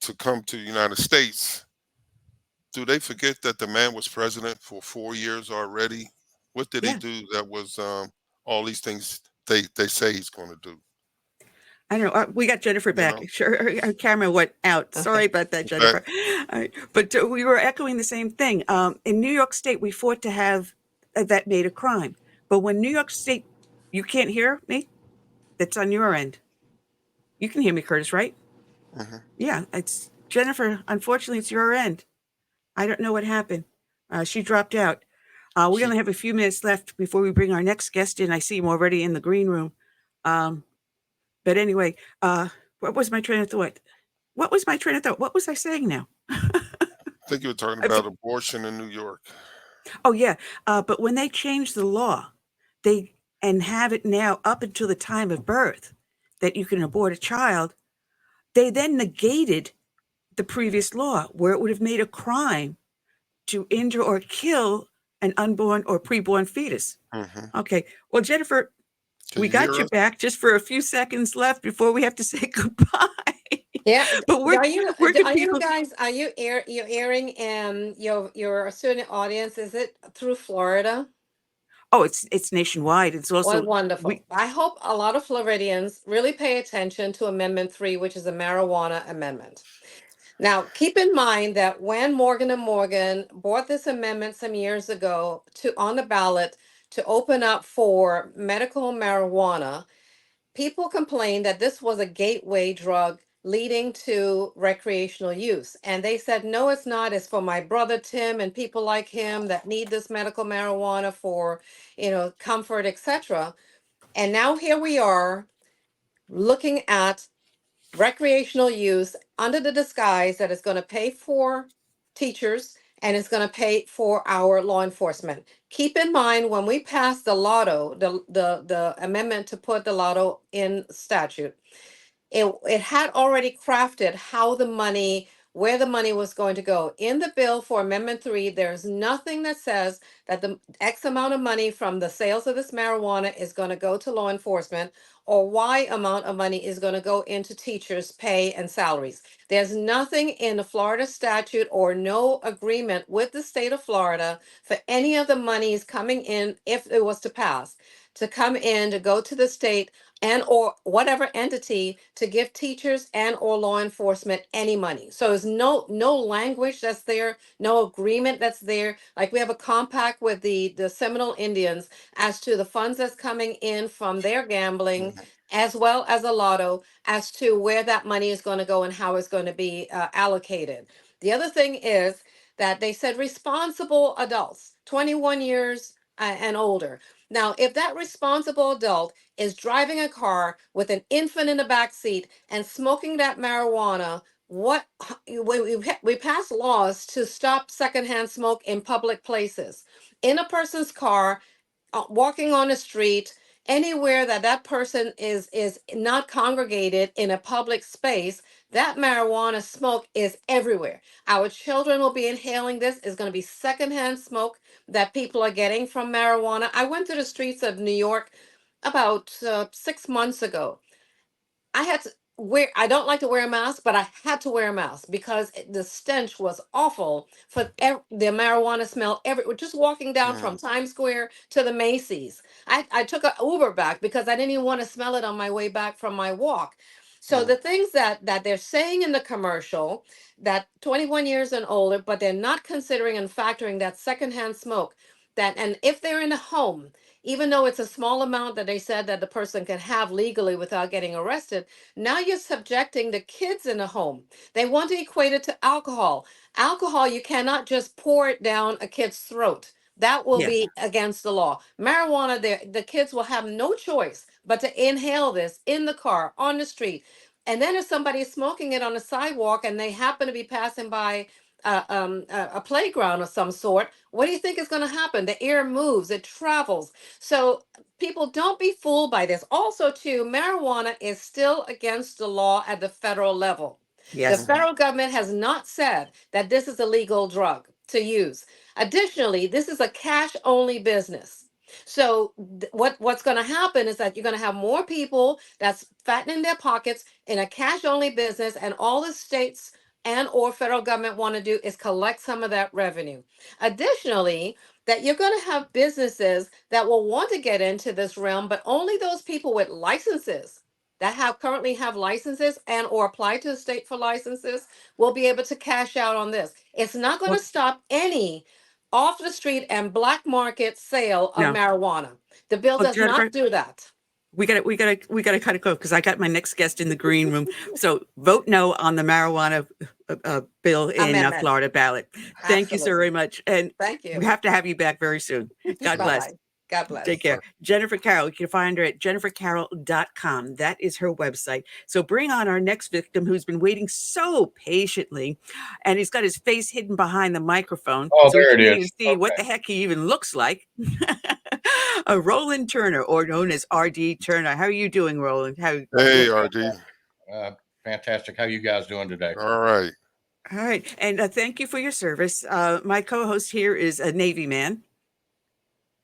Speaker 3: to come to the United States. Do they forget that the man was president for 4 years already? What did he
Speaker 2: Yeah,
Speaker 3: do that was all these things they say he's going to do?
Speaker 2: I don't know. We got Jennifer
Speaker 3: You
Speaker 2: back.
Speaker 3: know,
Speaker 2: Sure, her camera went out. Sorry
Speaker 8: Okay.
Speaker 2: about that,
Speaker 3: that
Speaker 2: Jennifer. But we were echoing the same thing. In New York State, we fought to have that made a crime. But when New York State, you can't hear me? That's on your end. You can hear me, Curtis, right?
Speaker 3: mhm.
Speaker 2: Yeah, it's Jennifer. Unfortunately, it's your end. I don't know what happened. She dropped out. We
Speaker 3: She
Speaker 2: only have a few minutes left before we bring our next guest in. I see him already in the green room. Um, but anyway, what was my train of thought? What was my train of thought? What was I saying now?
Speaker 3: think you were talking
Speaker 2: I for-
Speaker 3: about abortion in New York.
Speaker 2: oh yeah, but when they changed the law, they and have it now up until the time of birth that you can abort a child, they then negated the previous law where it would have made a crime to injure or kill an unborn or preborn fetus.
Speaker 3: Hmm.
Speaker 2: Okay. Well, Jennifer,
Speaker 3: Can
Speaker 2: we
Speaker 3: you hear
Speaker 2: got you
Speaker 3: us?
Speaker 2: back just for a few seconds left before we have to say goodbye.
Speaker 8: Yeah.
Speaker 2: But
Speaker 8: Are you
Speaker 2: where can
Speaker 8: are you
Speaker 2: people?
Speaker 8: guys you're airing your student audience? Is it through Florida?
Speaker 2: Oh, it's nationwide. It's
Speaker 8: Well,
Speaker 2: also
Speaker 8: wonderful.
Speaker 2: we.
Speaker 8: I hope a lot of Floridians really pay attention to Amendment 3, which is a marijuana amendment. Now, keep in mind that when Morgan and Morgan brought this amendment some years ago to on the ballot to open up for medical marijuana, people complained that this was a gateway drug leading to recreational use. And they said, no, it's not. It's for my brother Tim and people like him that need this medical marijuana for, comfort, etc. And now here we are looking at recreational use under the disguise that it's going to pay for teachers and it's going to pay for our law enforcement. Keep in mind when we passed the lotto, the amendment to put the lotto in statute, it had already crafted how the money, where the money was going to go. In the bill for Amendment 3, there's nothing that says that the X amount of money from the sales of this marijuana is going to go to law enforcement, or Y amount of money is going to go into teachers' pay and salaries. There's nothing in the Florida statute or no agreement with the state of Florida for any of the monies coming in, if it was to pass, to come in to go to the state and or whatever entity to give teachers and or law enforcement any money. So there's no language that's there, no agreement that's there. Like we have a compact with the Seminole Indians as to the funds that's coming in from their gambling, as well as a lotto, as to where that money is going to go and how it's going to be allocated. The other thing is that they said responsible adults, 21 years and older. Now, if that responsible adult is driving a car with an infant in the back seat and smoking that marijuana, we pass laws to stop secondhand smoke in public places, in a person's car, walking on the street, anywhere that person is not congregated in a public space. That marijuana smoke is everywhere. Our children will be inhaling this. It's going to be secondhand smoke that people are getting from marijuana. I went to the streets of New York about 6 months ago. I had to wear, I don't like to wear a mask, but I had to wear a mask because the stench was awful for the marijuana smell everywhere. Just walking down from Times Square to the Macy's. I took an Uber back because I didn't even want to smell it on my way back from my walk. So the things that they're saying in the commercial, that 21 years and older, but they're not considering and factoring that secondhand smoke, that, and if they're in a home, even though it's a small amount that they said that the person can have legally without getting arrested, now you're subjecting the kids in the home. They want to equate it to alcohol. Alcohol, you cannot just pour it down a kid's throat. That will
Speaker 2: Yeah.
Speaker 8: be against the law. Marijuana, the kids will have no choice but to inhale this in the car, on the street. And then if somebody is smoking it on the sidewalk and they happen to be passing by a playground of some sort, what do you think is going to happen? The air moves, it travels. So people, don't be fooled by this. Also, too, marijuana is still against the law at the federal level. The
Speaker 2: Yes.
Speaker 8: federal government has not said that this is a legal drug to use. Additionally, this is a cash only business. So what's going to happen is that you're going to have more people that's fattening their pockets in a cash only business, and all the states and or federal government want to do is collect some of that revenue. Additionally, that you're going to have businesses that will want to get into this realm, but only those people with licenses that currently have licenses and or apply to the state for licenses will be able to cash out on this. It's not going to
Speaker 2: Well,
Speaker 8: stop any off the street and black market sale of
Speaker 2: no.
Speaker 8: marijuana. The bill
Speaker 2: Well,
Speaker 8: does
Speaker 2: Jennifer,
Speaker 8: not do that.
Speaker 2: we gotta cut it go because I got my next guest in the green room. So vote no on the marijuana bill in
Speaker 8: Amendment.
Speaker 2: Florida ballot. Thank you so very
Speaker 8: Absolutely.
Speaker 2: much, and
Speaker 8: Thank you.
Speaker 2: we have to have you back very soon. God bless.
Speaker 8: Bye-bye. God bless.
Speaker 2: Take care. Jennifer Carroll, you can find her at jennifercarroll.com. That is her website. So bring on our next victim who's been waiting so patiently, and he's got his face hidden behind the microphone.
Speaker 9: Oh,
Speaker 2: So
Speaker 9: there
Speaker 2: we
Speaker 9: it
Speaker 2: can't
Speaker 9: is.
Speaker 2: even see what the heck he even looks like. Roland Turner, or known as RD Turner. How are you doing, Roland?
Speaker 3: Hey, RD.
Speaker 9: Fantastic. How you guys doing today?
Speaker 3: All right.
Speaker 2: All right. And thank you for your service. My co-host here is a Navy man.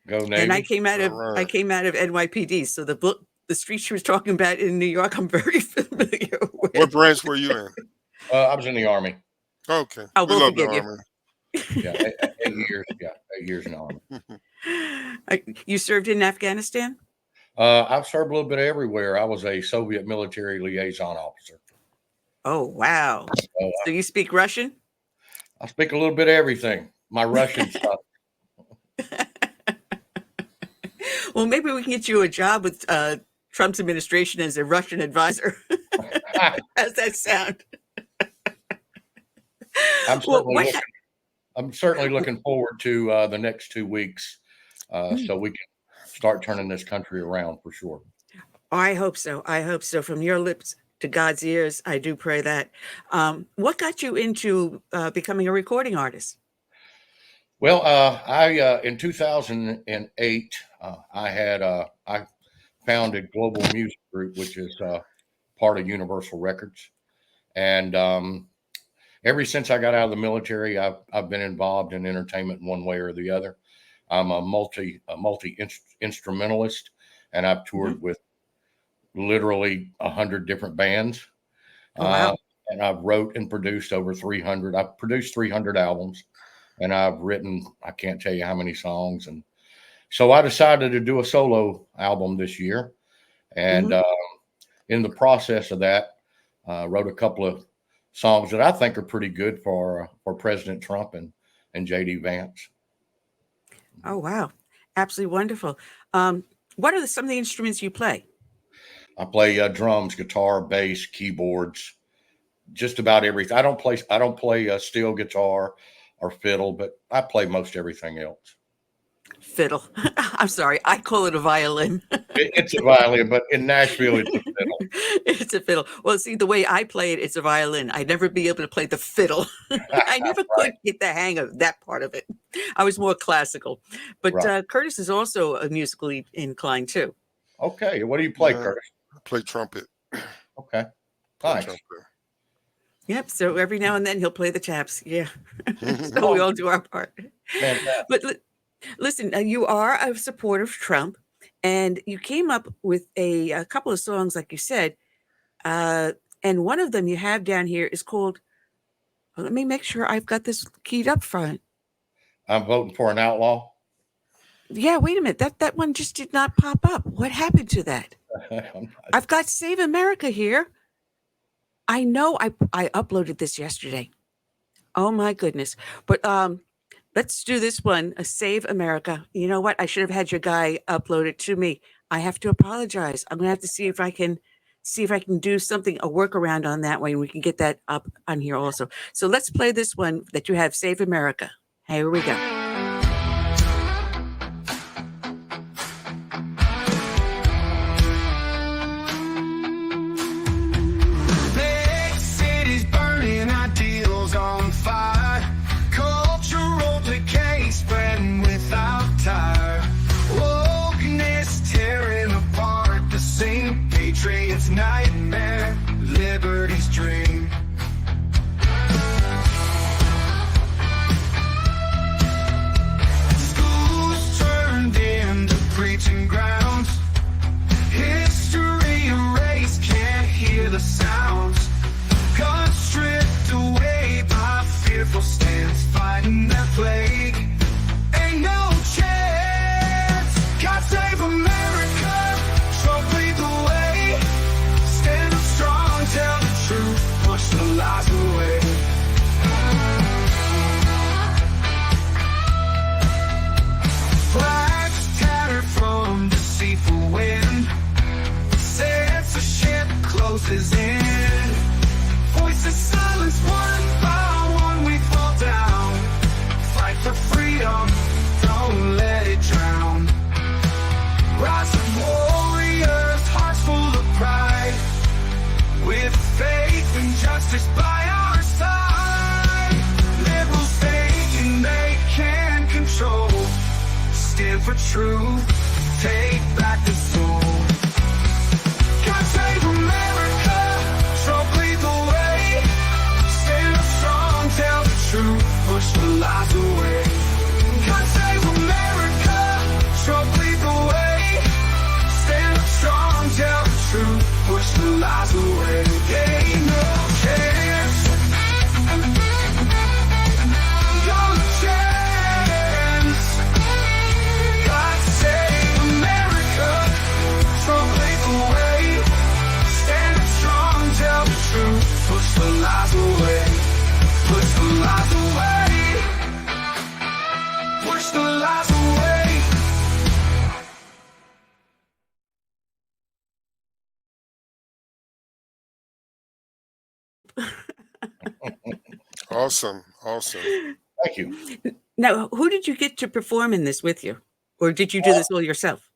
Speaker 9: Go Navy.
Speaker 2: And I came out of
Speaker 3: Right.
Speaker 2: NYPD. So the street she was talking about in New York, I'm very familiar with.
Speaker 3: What branch were you in?
Speaker 9: I was in the Army.
Speaker 3: Okay.
Speaker 2: Oh,
Speaker 3: We
Speaker 2: we'll
Speaker 3: love the
Speaker 2: forgive you.
Speaker 3: Army.
Speaker 9: Yeah, 8 years. Yeah, 8 years in the Army.
Speaker 2: You served in Afghanistan?
Speaker 9: I've served a little bit everywhere. I was a Soviet military liaison officer.
Speaker 2: Oh, wow. So you speak Russian?
Speaker 9: I speak a little bit of everything. My Russian stuff.
Speaker 2: Well, maybe we can get you a job with Trump's administration as a Russian advisor. How's that sound?
Speaker 9: I'm certainly looking forward to the next 2 weeks so we can start turning this country around for sure.
Speaker 2: I hope so. I hope so. From your lips to God's ears. I do pray that. What got you into becoming a recording artist?
Speaker 9: Well, in 2008, I founded Global Music Group, which is part of Universal Records. And ever since I got out of the military, I've been involved in entertainment in one way or the other. I'm a multi instrumentalist, and I've toured with literally 100 different bands.
Speaker 2: Oh, wow.
Speaker 9: And I've wrote and produced over 300. I've produced 300 albums, and I've written, I can't tell you how many songs. And so I decided to do a solo album this year. And in the process of that, wrote a couple of songs that I think are pretty good for President Trump and J.D. Vance.
Speaker 2: Oh, wow. Absolutely wonderful. What are some of the instruments you play?
Speaker 9: I play drums, guitar, bass, keyboards, just about everything. I don't play steel guitar or fiddle, but I play most everything else.
Speaker 2: Fiddle. I'm sorry. I call it a violin.
Speaker 9: It's a violin, but in Nashville, it's a fiddle.
Speaker 2: It's a fiddle. Well, see, the way I play it, it's a violin. I'd never be able to play the fiddle. I never could get the hang of that part of it. I was more classical. But Curtis is also musically inclined, too.
Speaker 9: Okay. What do you play, Curtis?
Speaker 3: I play trumpet.
Speaker 9: Okay. Nice.
Speaker 2: Yep. So every now and then he'll play the taps. Yeah. So we all do our part. But listen, you are a supporter of Trump, and you came up with a couple of songs, like you said, and one of them you have down here is called, let me make sure I've got this keyed up front.
Speaker 9: I'm voting for an outlaw.
Speaker 2: Yeah, wait a minute. That one just did not pop up. What happened to that? I've got Save America here. I know I uploaded this yesterday. Oh, my goodness. But let's do this one, Save America. You know what? I should have had your guy upload it to me. I have to apologize. I'm going to have to see if I can do something, a workaround on that way, and we can get that up on here also. So let's play this one that you have, Save America. Here we go.
Speaker 10: Nightmare, liberty's dream. Schools turned into preaching grounds. History erased, can't hear the sounds. Guns stripped away by fearful stands, fighting that plague. Ain't no chance. God save America, Trump lead the way. Tell the truth, push the lies away. Flags tattered from deceitful wind. Censorship closes in. Voices silenced one by one, we fall down. Fight for freedom, don't let it drown. Rise of warriors, hearts full of pride. With faith and justice by our side. Liberals thinking they can control. Stand for truth, take back the soul. God save America, Trump lead the way. Stand up strong, tell the truth, push the lies away. God save America, Trump lead the way. Stand up strong, tell the truth. Push the lies away, ain't no chance. No chance. God save America, Trump lead the way. Stand up strong, tell the truth. Push the lies away, push the lies away. Push the lies away.
Speaker 3: Awesome.
Speaker 9: Thank you.
Speaker 2: Now, who did you get to perform in this with you? Or did you do this all yourself?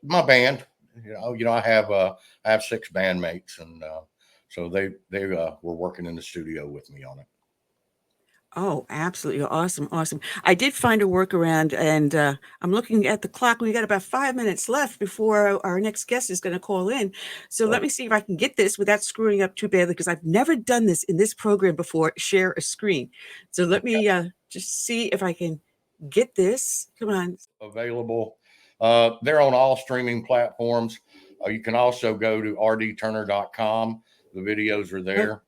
Speaker 9: My band, I have 6 bandmates, and So they were working in the studio with me on it.
Speaker 2: Oh, absolutely. Awesome. Awesome. I did find a workaround, and I'm looking at the clock. We got about 5 minutes left before our next guest is going to call in. So let me see if I can get this without screwing up too badly, because I've never done this in this program before, share a screen. So let me just see if I can get this. Come on.
Speaker 9: Available. They're on all streaming platforms. You can also go to rdturner.com. The videos are there.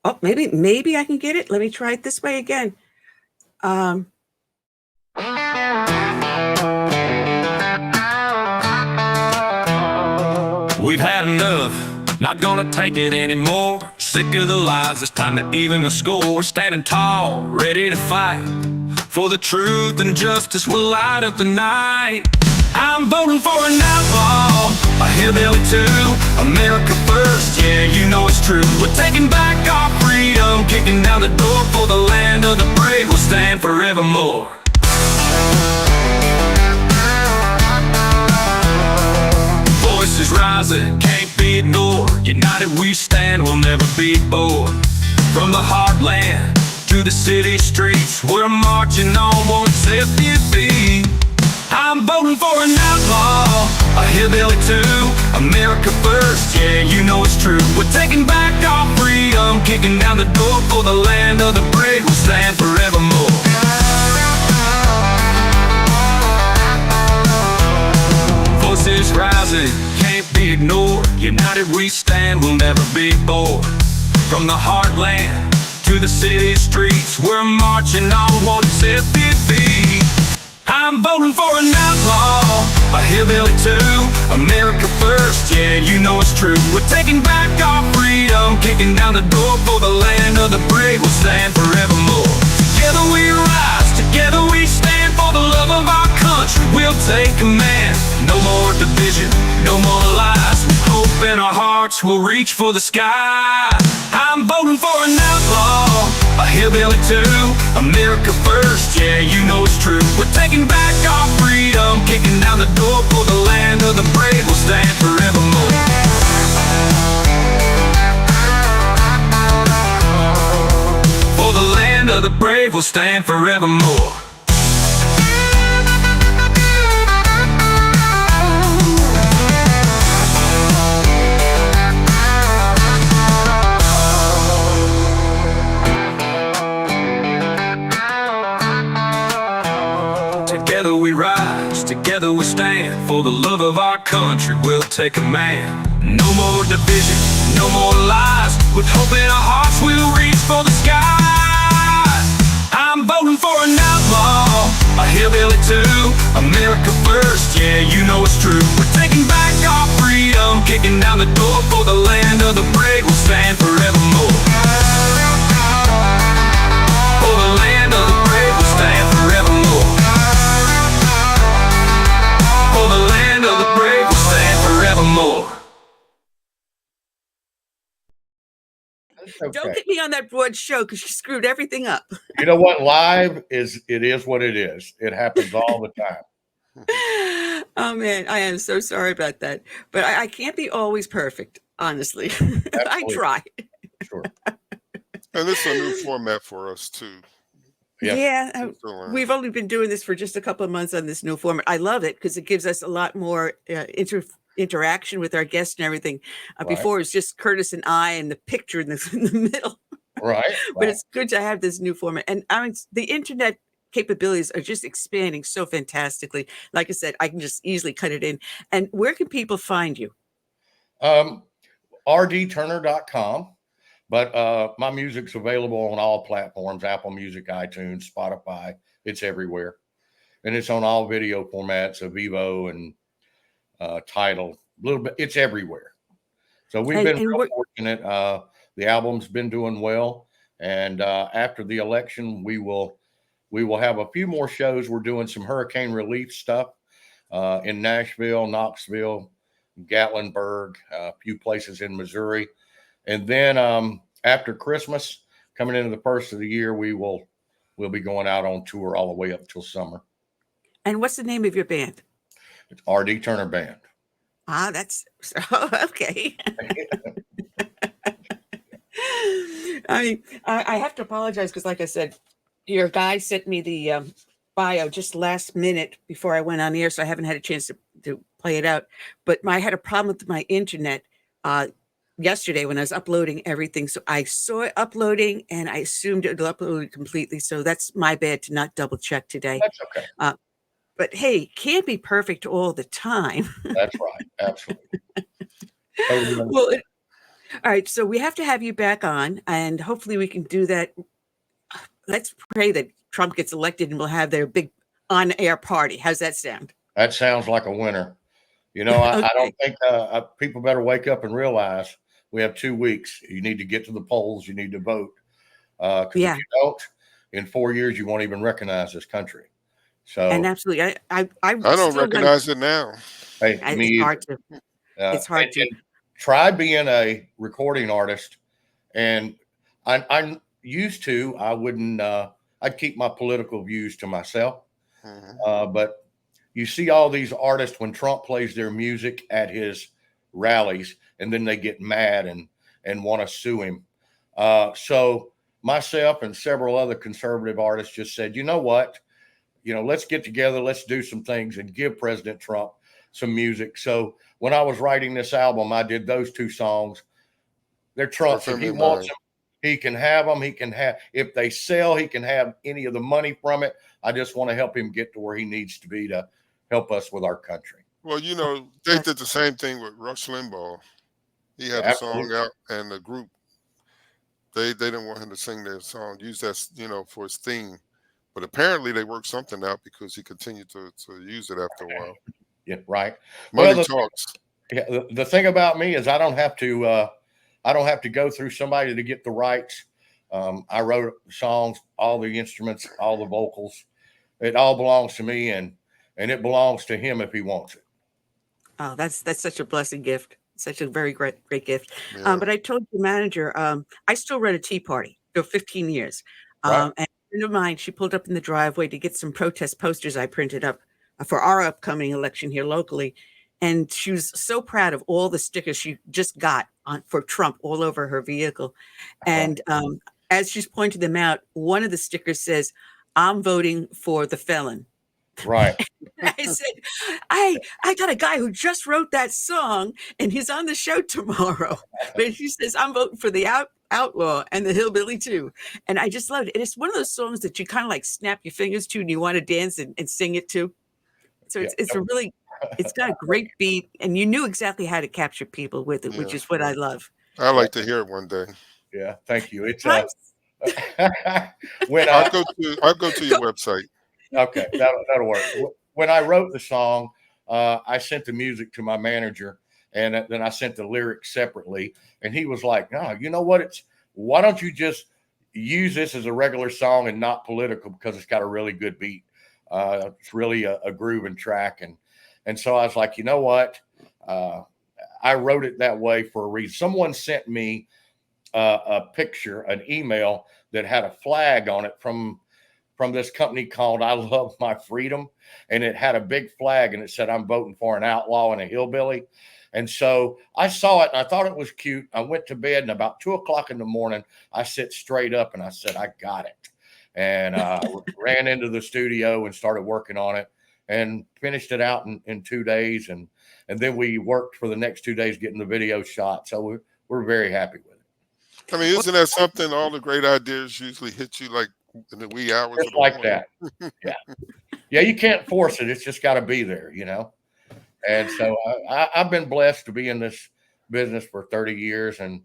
Speaker 2: Oh, maybe I can get it. Let me try it this way again.
Speaker 10: We've had enough, not gonna take it anymore. Sick of the lies, it's time to even the score. Standing tall, ready to fight for the truth and justice will light up the night. I'm voting for an outlaw, a hillbilly too, America first, yeah, you know it's true. We're taking back our freedom, kicking down the door for the land of the brave. We'll stand forevermore. Voices rising, can't be ignored. United we stand, we'll never be bored. From the heartland to the city streets, we're marching on, won't accept defeat. I'm voting for an outlaw, a hillbilly too, America first, yeah, you know it's true. We're taking back our freedom, kicking down the door for the land of the brave. We'll stand forevermore. Voices rising, can't be ignored. United we stand, we'll never be bored. From the heartland to the city streets, we're marching on, won't accept defeat. I'm voting for an outlaw, a hillbilly too, America first, yeah, you know it's true. We're taking back our freedom, kicking down the door for the land of the brave. We'll stand forevermore. Together we rise, together we stand for the love of our country. We'll take command, no more division, no more lies. With hope in our hearts, we'll reach for the sky. I'm voting for an outlaw, a hillbilly too, America first, yeah, you know it's true. We're taking back our freedom, kicking down the door for the land of the brave. We'll stand forevermore. For the land of the brave, we'll stand forevermore. Together we rise, together we stand. For the love of our country, we'll take command. No more division, no more lies. With hope in our hearts, we'll reach for the sky. I'm voting for an outlaw, a hillbilly too, America first, yeah, you know it's true. We're taking back our freedom, kicking down the door for the land of the brave. We'll stand forevermore. For the land of the brave, we'll stand forevermore. For the land of the brave, we'll stand forevermore.
Speaker 9: Okay.
Speaker 2: Don't get me on that broad show, because you screwed everything up.
Speaker 9: You know what? Live is what it is. It happens all the time.
Speaker 2: Oh man, I am so sorry about that. But I can't be always perfect, honestly. I try.
Speaker 9: Sure.
Speaker 3: And it's a new format for us too.
Speaker 2: Yeah, we've only been doing this for just a couple of months on this new format. I love it because it gives us a lot more interaction with our guests and everything.
Speaker 9: Right.
Speaker 2: Before it was just Curtis and I and the picture in the middle.
Speaker 9: Right.
Speaker 2: But it's good to have this new format. And I mean, the internet capabilities are just expanding so fantastically. Like I said, I can just easily cut it in. And where can people find you?
Speaker 9: rdturner.com. But my music's available on all platforms, Apple Music, iTunes, Spotify. It's everywhere. And it's on all video formats, Vivo and Tidal, a little bit. It's everywhere. So we've been real fortunate. The album's been doing well. And after the election, we will have a few more shows. We're doing some hurricane relief stuff in Nashville, Knoxville, Gatlinburg, a few places in Missouri. And then after Christmas, coming into the first of the year, we'll be going out on tour all the way up till summer.
Speaker 2: And what's the name of your band?
Speaker 9: It's RD Turner Band.
Speaker 2: That's okay. I mean, I have to apologize because, like I said, your guy sent me the bio just last minute before I went on air, so I haven't had a chance to play it out. But I had a problem with my internet yesterday when I was uploading everything. So I saw it uploading, and I assumed it would upload completely. So that's my bad to not double check today.
Speaker 9: That's okay.
Speaker 2: But hey, can't be perfect all the time.
Speaker 9: That's right. Absolutely. Totally.
Speaker 2: Well, all right. So we have to have you back on, and hopefully we can do that. Let's pray that Trump gets elected and we'll have their big on-air party. How's that sound?
Speaker 9: That sounds like a winner. You know, I don't think people better wake up and realize we have 2 weeks. You need to get to the polls. You need to vote. Because if you don't, in 4 years, you won't even recognize this country. So,
Speaker 2: and absolutely, I
Speaker 3: don't recognize it now.
Speaker 9: Hey,
Speaker 2: it's hard to. It's hard to.
Speaker 9: And try being a recording artist, and I'm used to. I wouldn't. I'd keep my political views to myself. But you see all these artists when Trump plays their music at his rallies, and then they get mad and want to sue him. So myself and several other conservative artists just said, you know what? Let's get together. Let's do some things and give President Trump some music. So when I was writing this album, I did those 2 songs. They're Trump's. If he wants them, he can have them. He can have, if they sell, he can have any of the money from it. I just want to help him get to where he needs to be to help us with our country.
Speaker 3: Well, they did the same thing with Rush Limbaugh. He had a song out, and the group, they didn't want him to sing their song, use that, for his theme. But apparently they worked something out because he continued to use it after a while.
Speaker 9: Yeah, right.
Speaker 3: Money talks.
Speaker 9: Yeah, the thing about me is I don't have to go through somebody to get the rights. I wrote songs, all the instruments, all the vocals. It all belongs to me, and it belongs to him if he wants it.
Speaker 2: Oh, that's such a blessing gift. Such a very great gift.
Speaker 3: Yeah.
Speaker 2: But I told the manager, I still run a tea party for 15 years.
Speaker 9: Right.
Speaker 2: And a friend of mine, she pulled up in the driveway to get some protest posters I printed up for our upcoming election here locally. And she was so proud of all the stickers she just got for Trump all over her vehicle. And as she's pointing them out, one of the stickers says, "I'm voting for the felon."
Speaker 9: Right.
Speaker 2: I said, I got a guy who just wrote that song, and he's on the show tomorrow. But she says, "I'm voting for the Outlaw and the Hillbilly too." And I just loved it. And it's one of those songs that you kind of like snap your fingers to and you want to dance and sing it too. So it's got a great beat, and you knew exactly how to capture people with it, which is what I love.
Speaker 3: I like to hear it one day.
Speaker 9: Yeah, thank you. It's
Speaker 3: when I'll go to your website.
Speaker 9: Okay, that'll work. When I wrote the song, I sent the music to my manager, and then I sent the lyrics separately. And he was like, "No, you know what? Why don't you just use this as a regular song and not political, because it's got a really good beat. It's really a grooving track." And so I was like, you know what? I wrote it that way for a reason. Someone sent me a picture, an email that had a flag on it from this company called I Love My Freedom. And it had a big flag, and it said, "I'm voting for an outlaw and a hillbilly." And so I saw it and I thought it was cute. I went to bed, and about 2:00 in the morning, I sit straight up and I said, "I got it." And ran into the studio and started working on it and finished it out in 2 days. And then we worked for the next 2 days getting the video shot. So we're very happy with it.
Speaker 3: I mean, isn't that something? All the great ideas usually hit you like in the wee hours
Speaker 9: just
Speaker 3: of the
Speaker 9: like
Speaker 3: morning.
Speaker 9: that. Yeah, you can't force it. It's just got to be there, And so I've been blessed to be in this business for 30 years, and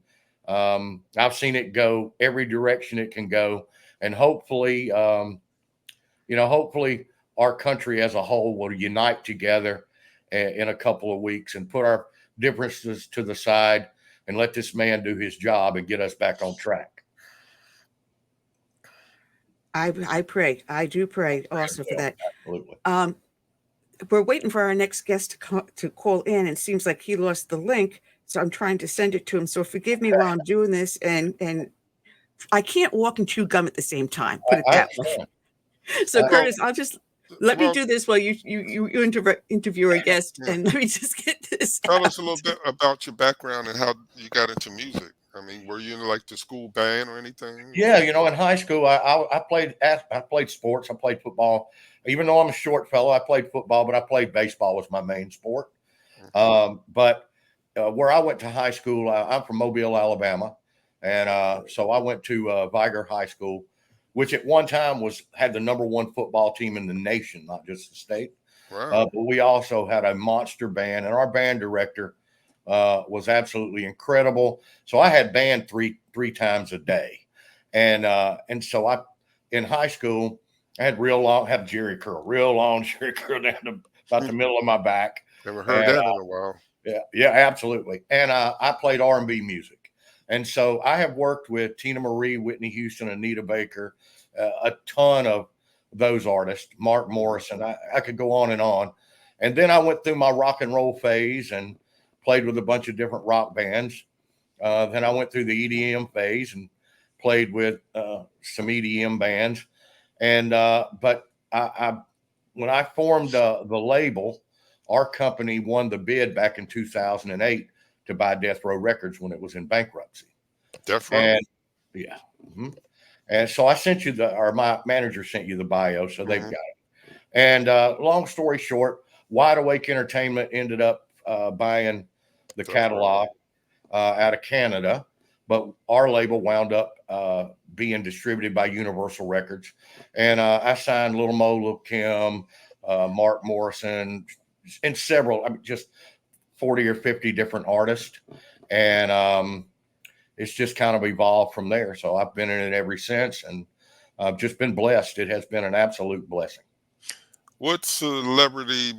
Speaker 9: I've seen it go every direction it can go. And hopefully, hopefully our country as a whole will unite together in a couple of weeks and put our differences to the side and let this man do his job and get us back on track.
Speaker 2: I pray. I do pray also for that.
Speaker 9: Absolutely.
Speaker 2: We're waiting for our next guest to call in, and it seems like he lost the link. So I'm trying to send it to him. So forgive me while I'm doing this. And I can't walk and chew gum at the same time. Put it that way. So Curtis, I'll just let me do this while you interview our guest, and let me just get this.
Speaker 3: Tell us a little bit about your background and how you got into music. I mean, were you in like the school band or anything?
Speaker 9: Yeah, in high school, I played sports. I played football. Even though I'm a short fellow, I played football, but I played baseball was my main sport. But where I went to high school, I'm from Mobile, Alabama, and so I went to Viger High School, which at one time had the #1 football team in the nation, not just the state.
Speaker 3: Wow.
Speaker 9: But we also had a monster band, and our band director was absolutely incredible. So I had band three times a day, and so in high school I had real long Jerry curl down to about the middle of my back.
Speaker 3: Never heard that in a while.
Speaker 9: Yeah, absolutely. And I played R&B music, and so I have worked with Tina Marie, Whitney Houston, Anita Baker, a ton of those artists, Mark Morrison. I could go on, and then I went through my rock and roll phase and played with a bunch of different rock bands. Then I went through the EDM phase and played with some EDM bands. And but when I formed the label, our company won the bid back in 2008 to buy Death Row Records when it was in bankruptcy.
Speaker 3: Death Row?
Speaker 9: And yeah. Mm-hmm. And so I sent you my manager sent you the bio, so they've got it. And long story short, Wide Awake Entertainment ended up buying the catalog out of Canada, but our label wound up being distributed by Universal Records. And I signed Little Mo, Lil Kim, Mark Morrison, and several, just 40 or 50 different artists. And it's just kind of evolved from there. So I've been in it ever since, and I've just been blessed. It has been an absolute blessing.
Speaker 3: What celebrity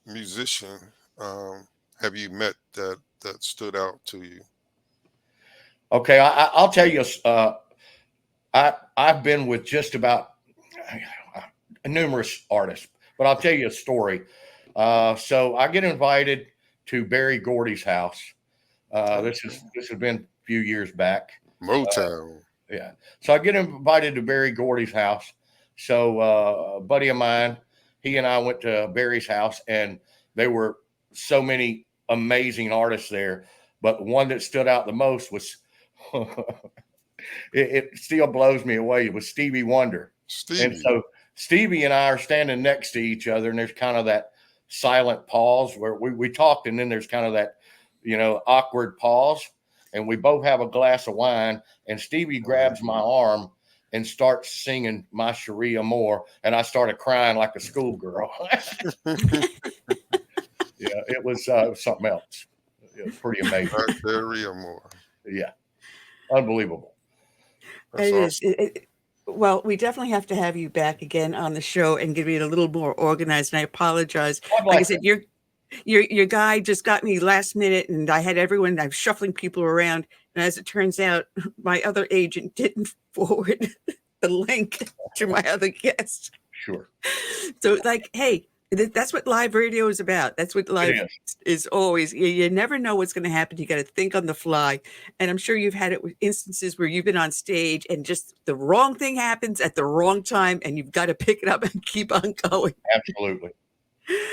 Speaker 3: musician have you met that stood out to you?
Speaker 9: Okay, I'll tell you. I've been with just about numerous artists, but I'll tell you a story. So I get invited to Berry Gordy's house. This has been a few years back.
Speaker 3: Motown.
Speaker 9: Yeah. So I get invited to Berry Gordy's house. So a buddy of mine, he and I went to Barry's house, and there were so many amazing artists there. But the one that stood out the most was, it still blows me away. It was Stevie Wonder. And so Stevie and I are standing next to each other, and there's kind of that silent pause where we talked, and then there's kind of that, awkward pause. And we both have a glass of wine, and Stevie grabs my arm and starts singing My Cherie Amour, and I started crying like a schoolgirl. Yeah, it was something else. It was pretty amazing.
Speaker 3: My Cherie Amour.
Speaker 9: Yeah, unbelievable.
Speaker 2: It is. Well, we definitely have to have you back again on the show and get it a little more organized. And I apologize. Like I said, your guy just got me last minute, and I had everyone. I'm shuffling people around, and as it turns out, my other agent didn't forward the link to my other guest.
Speaker 9: Sure.
Speaker 2: So, hey, that's what live radio is about. That's what live is always. You never know what's going to happen. You got to think on the fly. And I'm sure you've had it with instances where you've been on stage and just the wrong thing happens at the wrong time, and you've got to pick it up and keep on going.
Speaker 9: Absolutely.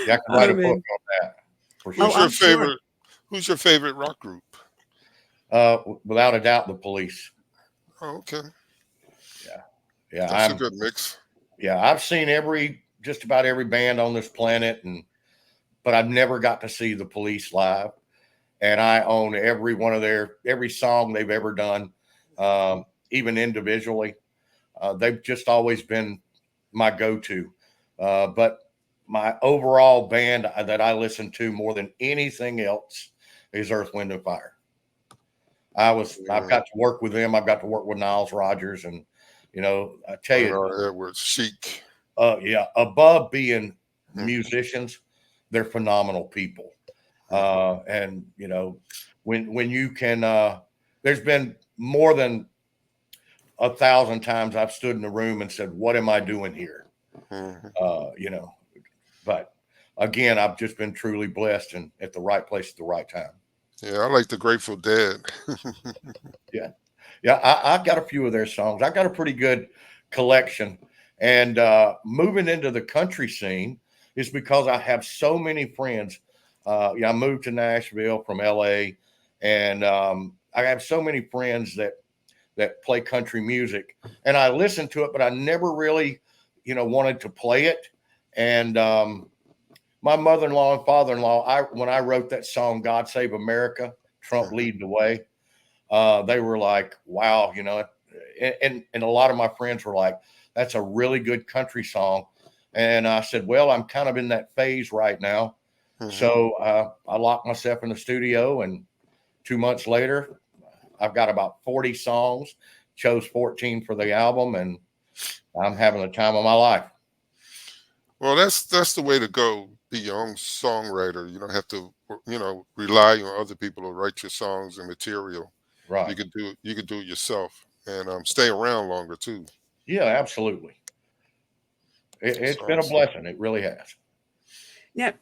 Speaker 9: Yeah, I can write a book on that. For sure.
Speaker 3: Who's your favorite rock group?
Speaker 9: Without a doubt, the Police.
Speaker 3: Oh, okay.
Speaker 9: Yeah,
Speaker 3: that's a good mix.
Speaker 9: Yeah, I've seen just about every band on this planet, but I've never got to see the Police live. And I own every one of every song they've ever done, even individually. They've just always been my go-to. But my overall band that I listen to more than anything else is Earth, Wind, and Fire. I've got to work with them. I've got to work with Niles Rodgers, and I tell you,
Speaker 3: Edwards, Chic.
Speaker 9: Above being musicians, they're phenomenal people. And when you can, there's been more than 1,000 times I've stood in the room and said, "What am I doing here?" But again, I've just been truly blessed and at the right place at the right time.
Speaker 3: Yeah, I like the Grateful Dead.
Speaker 9: Yeah, I've got a few of their songs. I've got a pretty good collection. And moving into the country scene is because I have so many friends. I moved to Nashville from LA, and I have so many friends that play country music, and I listen to it, but I never really, wanted to play it. And my mother-in-law and father-in-law, when I wrote that song, God Save America, Trump Lead the Way, they were like, wow, and a lot of my friends were like, that's a really good country song. And I said, well, I'm kind of in that phase right now. Mm-hmm. So I locked myself in the studio, and 2 months later, I've got about 40 songs, chose 14 for the album, and I'm having the time of my life.
Speaker 3: Well, that's the way to go. Be your own songwriter. You don't have to, rely on other people to write your songs and material.
Speaker 9: Right.
Speaker 3: You can do it yourself, and stay around longer too.
Speaker 9: Yeah, absolutely. It's been a blessing. It really has.
Speaker 2: Yeah.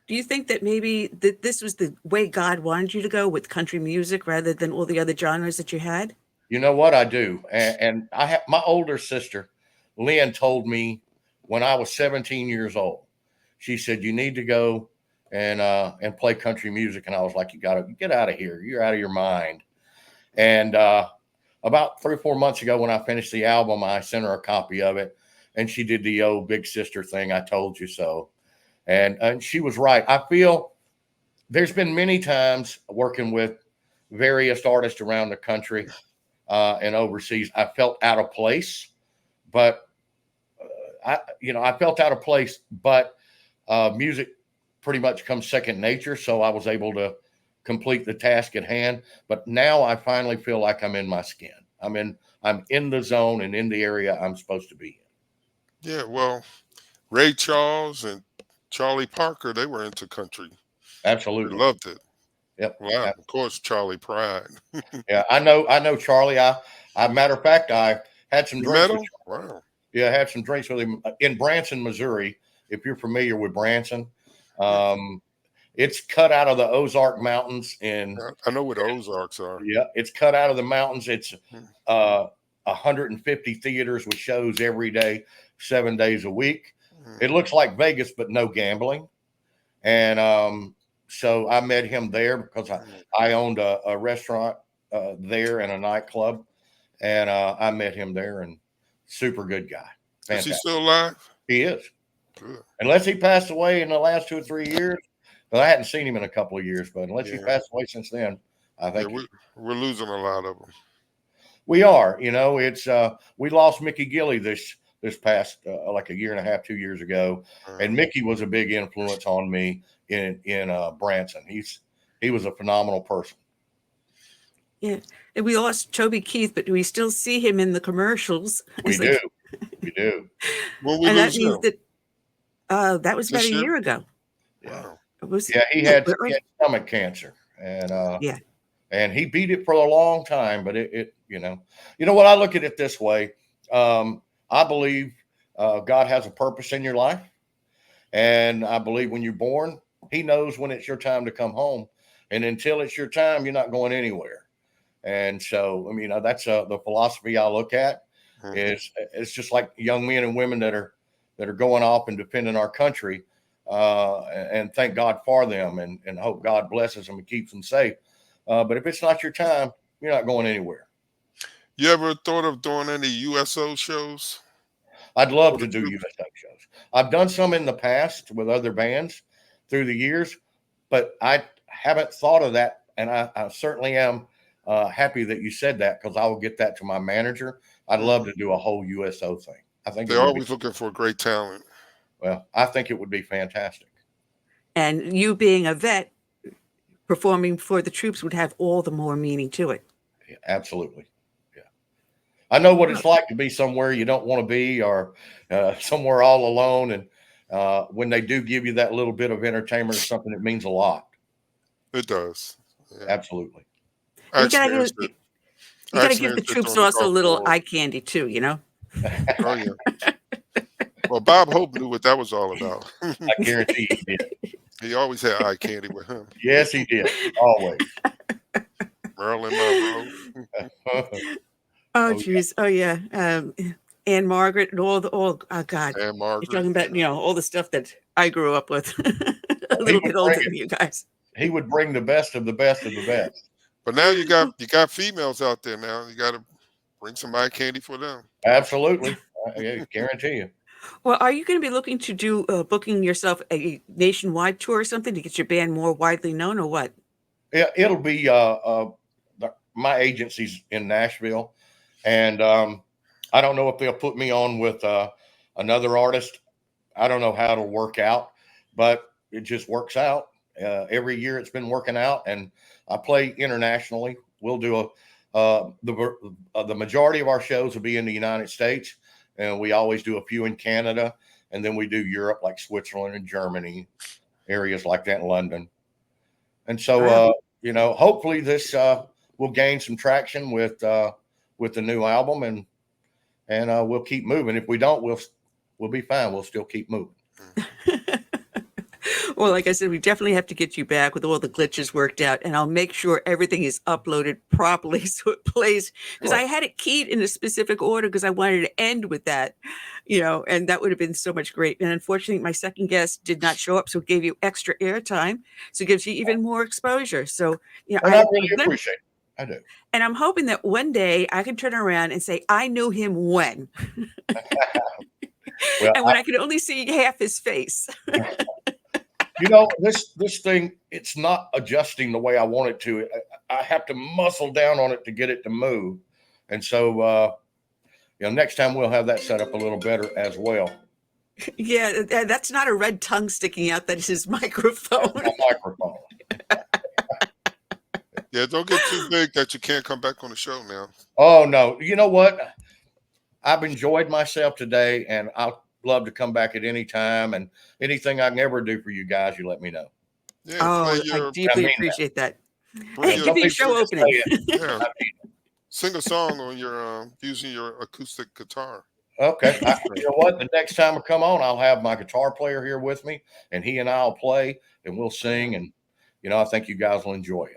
Speaker 2: Do you think that maybe this was the way God wanted you to go with country music rather than all the other genres that you had?
Speaker 9: You know what? I do. And I have my older sister, Lynn, told me when I was 17 years old, she said, you need to go and play country music. And I was like, you got to get out of here. You're out of your mind. And about 3 or 4 months ago, when I finished the album, I sent her a copy of it, and she did the old big sister thing. I told you so. And she was right. I feel there's been many times working with various artists around the country and overseas, I felt out of place, but I felt out of place, but music pretty much comes second nature. So I was able to complete the task at hand. But now I finally feel like I'm in my skin. I'm in the zone and in the area I'm supposed to be in.
Speaker 3: Yeah, well, Ray Charles and Charlie Parker, they were into country.
Speaker 9: Absolutely.
Speaker 3: They loved it.
Speaker 9: Yep.
Speaker 3: Wow. Of course, Charlie Pride.
Speaker 9: Yeah, I know Charlie. I matter of fact, I had some drinks with Charlie.
Speaker 3: Wow.
Speaker 9: Yeah, I had some drinks with him in Branson, Missouri. If you're familiar with Branson, it's cut out of the Ozark Mountains.
Speaker 3: I know where the Ozarks are.
Speaker 9: Yeah, it's cut out of the mountains. It's 150 theaters with shows every day, 7 days a week. It looks like Vegas, but no gambling. And so I met him there because I owned a restaurant there and a nightclub. And I met him there, and super good guy. Fantastic.
Speaker 3: Is he still alive?
Speaker 9: He is.
Speaker 3: Good.
Speaker 9: Unless he passed away in the last 2 or 3 years. Well, I hadn't seen him in a couple of years, but unless he passed away since then, I think
Speaker 3: we're losing a lot of them.
Speaker 9: We are. It's we lost Mickey Gilley this past like a year and a half, 2 years ago, and Mickey was a big influence on me in Branson. He was a phenomenal person.
Speaker 2: Yeah, and we lost Toby Keith, but we still see him in the commercials.
Speaker 9: We do.
Speaker 3: Well,
Speaker 2: and that means that that was about a year ago.
Speaker 9: Yeah.
Speaker 2: Wow.
Speaker 9: He had stomach cancer, and and he beat it for a long time. But it what, I look at it this way. I believe God has a purpose in your life, and I believe when you're born, He knows when it's your time to come home, and until it's your time, you're not going anywhere. And so, that's the philosophy I look at. Is it's just like young men and women that are going off and defending our country, and thank God for them, and hope God blesses them and keeps them safe. But if it's not your time, you're not going anywhere.
Speaker 3: You ever thought of doing any USO shows?
Speaker 9: I'd love to do USO shows. I've done some in the past with other bands through the years, but I haven't thought of that. And I certainly am happy that you said that, because I will get that to my manager. I'd love to do a whole USO thing. I think
Speaker 3: they're always looking for great talent.
Speaker 9: Well, I think it would be fantastic.
Speaker 2: And you being a vet, performing for the troops would have all the more meaning to it.
Speaker 9: Yeah, absolutely. Yeah. I know what it's like to be somewhere you don't want to be, or somewhere all alone. And when they do give you that little bit of entertainment or something, it means a lot.
Speaker 3: It does. Yeah.
Speaker 9: Absolutely.
Speaker 2: You gotta give the troops also a little eye candy too,
Speaker 3: Oh yeah. Well, Bob Hope knew what that was all about.
Speaker 9: I guarantee he did.
Speaker 3: He always had eye candy with him.
Speaker 9: Yes, he did. Always.
Speaker 3: Marilyn Monroe.
Speaker 2: Oh, geez. Oh, yeah. Anne Margaret and oh, God.
Speaker 3: Anne Margaret.
Speaker 2: You're talking about, all the stuff that I grew up with. A little bit older than you guys.
Speaker 9: He would bring the best of the best of the best.
Speaker 3: But now you got females out there now. You got to bring some eye candy for them.
Speaker 9: Absolutely. I guarantee you.
Speaker 2: Well, are you going to be looking to do booking yourself a nationwide tour or something to get your band more widely known, or what?
Speaker 9: Yeah, it'll be my agency's in Nashville, and I don't know if they'll put me on with another artist. I don't know how it'll work out, but it just works out. Every year it's been working out, and I play internationally. We'll do the majority of our shows will be in the United States, and we always do a few in Canada, and then we do Europe, like Switzerland and Germany, areas like that in London. And so, hopefully this will gain some traction with the new album, and we'll keep moving. If we don't, we'll be fine. We'll still keep moving.
Speaker 2: Well, like I said, we definitely have to get you back with all the glitches worked out, and I'll make sure everything is uploaded properly so it plays, because I had it keyed in a specific order because I wanted to end with that, and that would have been so much great. And unfortunately, my second guest did not show up, so it gave you extra airtime, so it gives you even more exposure. So,
Speaker 9: And I really appreciate it. I do.
Speaker 2: And I'm hoping that one day I can turn around and say, I knew him when.
Speaker 9: Well,
Speaker 2: and when I could only see half his face.
Speaker 9: This thing, it's not adjusting the way I want it to. I have to muscle down on it to get it to move. And so, next time we'll have that set up a little better as well.
Speaker 2: Yeah, that's not a red tongue sticking out. That is his microphone.
Speaker 9: That's my microphone.
Speaker 3: Yeah, don't get too big that you can't come back on the show now.
Speaker 9: Oh, no. You know what? I've enjoyed myself today, and I'll love to come back at any time, and anything I can ever do for you guys, you let me know.
Speaker 3: Yeah,
Speaker 2: I deeply appreciate that.
Speaker 3: Hey,
Speaker 2: give me a show opening.
Speaker 3: Yeah. Sing a song on your using your acoustic guitar.
Speaker 9: Okay. You know what? The next time I come on, I'll have my guitar player here with me, and he and I'll play, and we'll sing, and I think you guys will enjoy it.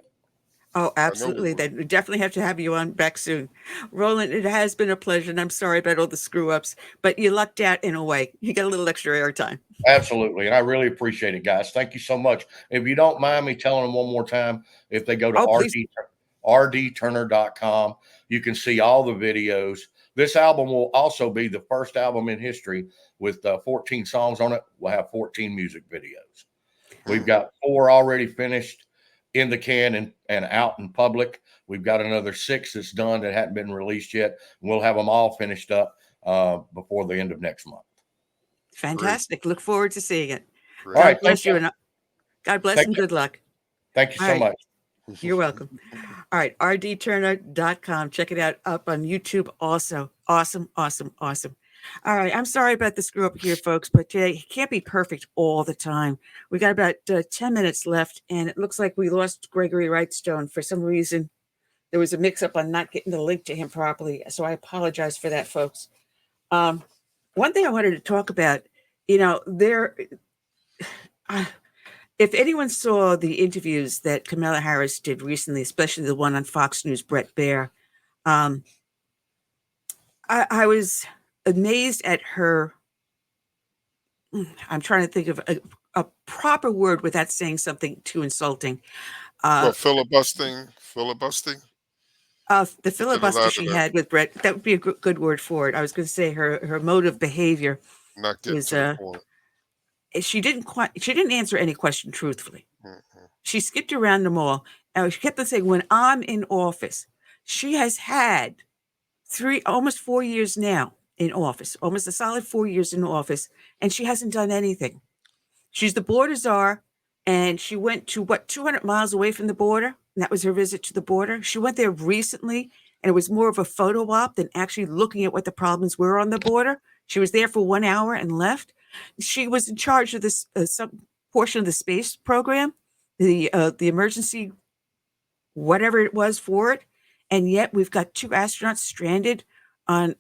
Speaker 2: Oh, absolutely. We definitely have to have you on back soon. Roland, it has been a pleasure, and I'm sorry about all the screw-ups, but you lucked out in a way. You got a little extra airtime.
Speaker 9: Absolutely, and I really appreciate it, guys. Thank you so much. If you don't mind me telling them one more time, if they go to rdturner.com, you can see all the videos. This album will also be the first album in history with 14 songs on it. We'll have 14 music videos. We've got 4 already finished in the can and out in public. We've got another 6 that's done that hadn't been released yet. We'll have them all finished up before the end of next month.
Speaker 2: Fantastic. Great. Look forward to seeing it.
Speaker 9: All right.
Speaker 2: Bless you. And God bless and good luck.
Speaker 9: Thank you so much.
Speaker 2: You're welcome. All right. rdturner.com. Check it out up on YouTube also. Awesome. All right. I'm sorry about the screw up here, folks, but it can't be perfect all the time. We got about 10 minutes left, and it looks like we lost Gregory Wrightstone for some reason. There was a mix up on not getting the link to him properly. So I apologize for that, folks. One thing I wanted to talk about, if anyone saw the interviews that Kamala Harris did recently, especially the one on Fox News, Brett Baer, I was amazed at her. I'm trying to think of a proper word without saying something too insulting.
Speaker 3: Filibustering.
Speaker 2: The filibuster she had with Brett, that would be a good word for it. I was going to say her mode of behavior was she didn't answer any question truthfully. Mm-hmm. She skipped around them all. She kept on saying, when I'm in office. She has had almost 4 years now in office, almost a solid 4 years in office, and she hasn't done anything. She's the border czar, and she went to 200 miles away from the border. And that was her visit to the border. She went there recently, and it was more of a photo op than actually looking at what the problems were on the border. She was there for 1 hour and left. She was in charge of this some portion of the space program, the emergency, whatever it was for it. And yet we've got 2 astronauts stranded on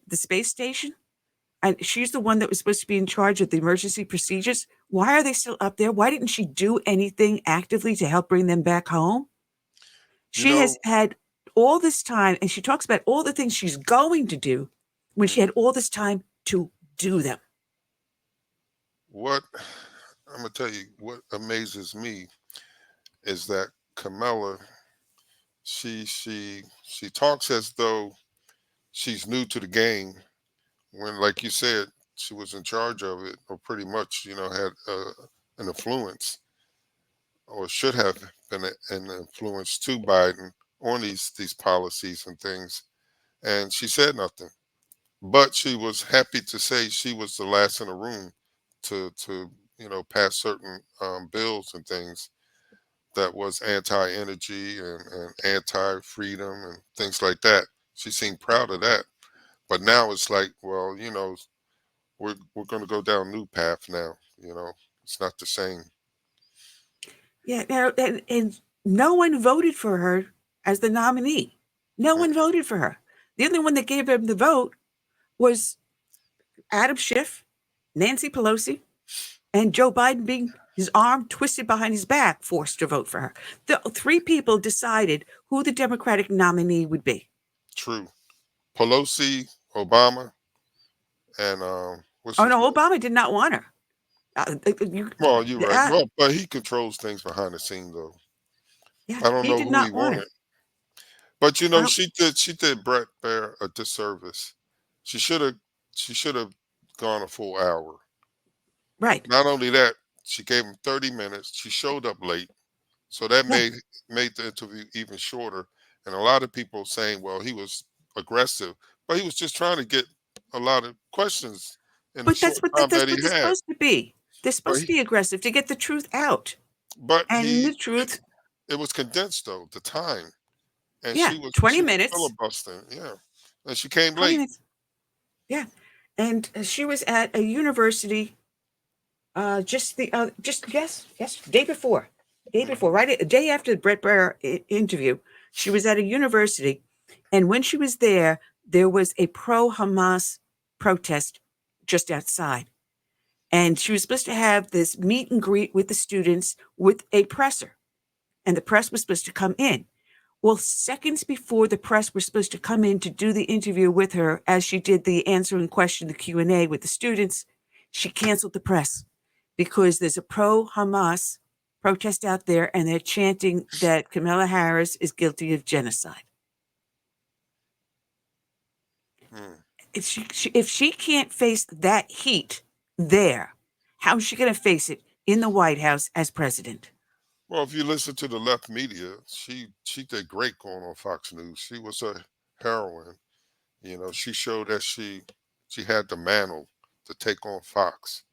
Speaker 2: the space station. And she's the one that was supposed to be in charge of the emergency procedures. Why are they still up there? Why didn't she do anything actively to help bring them back home? She has had all this time, and she talks about all the things she's going to do when she had all this time to do them.
Speaker 3: I'm going to tell you what amazes me is that Kamala she talks as though she's new to the game when, like you said, she was in charge of it, or pretty much, had an influence, or should have been an influence to Biden on these policies and things. And she said nothing, but she was happy to say she was the last in the room to pass certain bills and things that was anti-energy and anti-freedom and things like that. She seemed proud of that. But now it's like, well, we're going to go down a new path now. It's not the same.
Speaker 2: Yeah, now, and no one voted for her as the nominee. No one voted for her. The only one that gave him the vote was Adam Schiff, Nancy Pelosi, and Joe Biden, being his arm twisted behind his back, forced to vote for her. The three people decided who the Democratic nominee would be.
Speaker 3: True. Pelosi, Obama, and
Speaker 2: Obama did not want her.
Speaker 3: Well, you're right. Well, but he controls things behind the scene, though.
Speaker 2: Yeah,
Speaker 3: I don't know
Speaker 2: did
Speaker 3: who
Speaker 2: not
Speaker 3: he
Speaker 2: want
Speaker 3: wanted.
Speaker 2: her.
Speaker 3: But she did Brett Baer a disservice. She should have gone a full hour.
Speaker 2: Right.
Speaker 3: Not only that, she gave him 30 minutes. She showed up late, so that made the interview even shorter. And a lot of people saying, well, he was aggressive, but he was just trying to get a lot of questions in the short time that he
Speaker 2: they're
Speaker 3: had.
Speaker 2: supposed to be. They're supposed to be aggressive to get the truth out.
Speaker 3: But
Speaker 2: the truth.
Speaker 3: It was condensed, though, the time. And
Speaker 2: she was 20 minutes
Speaker 3: filibustering. Yeah. And she came late.
Speaker 2: Minutes. Yeah. And she was at a university day before, right? A day after the Brett Baer interview, she was at a university. And when she was there was a pro-Hamas protest just outside. And she was supposed to have this meet and greet with the students with a presser. And the press was supposed to come in. Well, seconds before the press were supposed to come in to do the interview with her, as she did the answering question, the Q&A with the students, she canceled the press because there's a pro-Hamas protest out there, and they're chanting that Kamala Harris is guilty of genocide. If she can't face that heat there, how is she going to face it in the White House as president?
Speaker 3: Well, if you listen to the left media, she did great going on Fox News. She was a heroine. She showed that she had the mantle to take on Fox.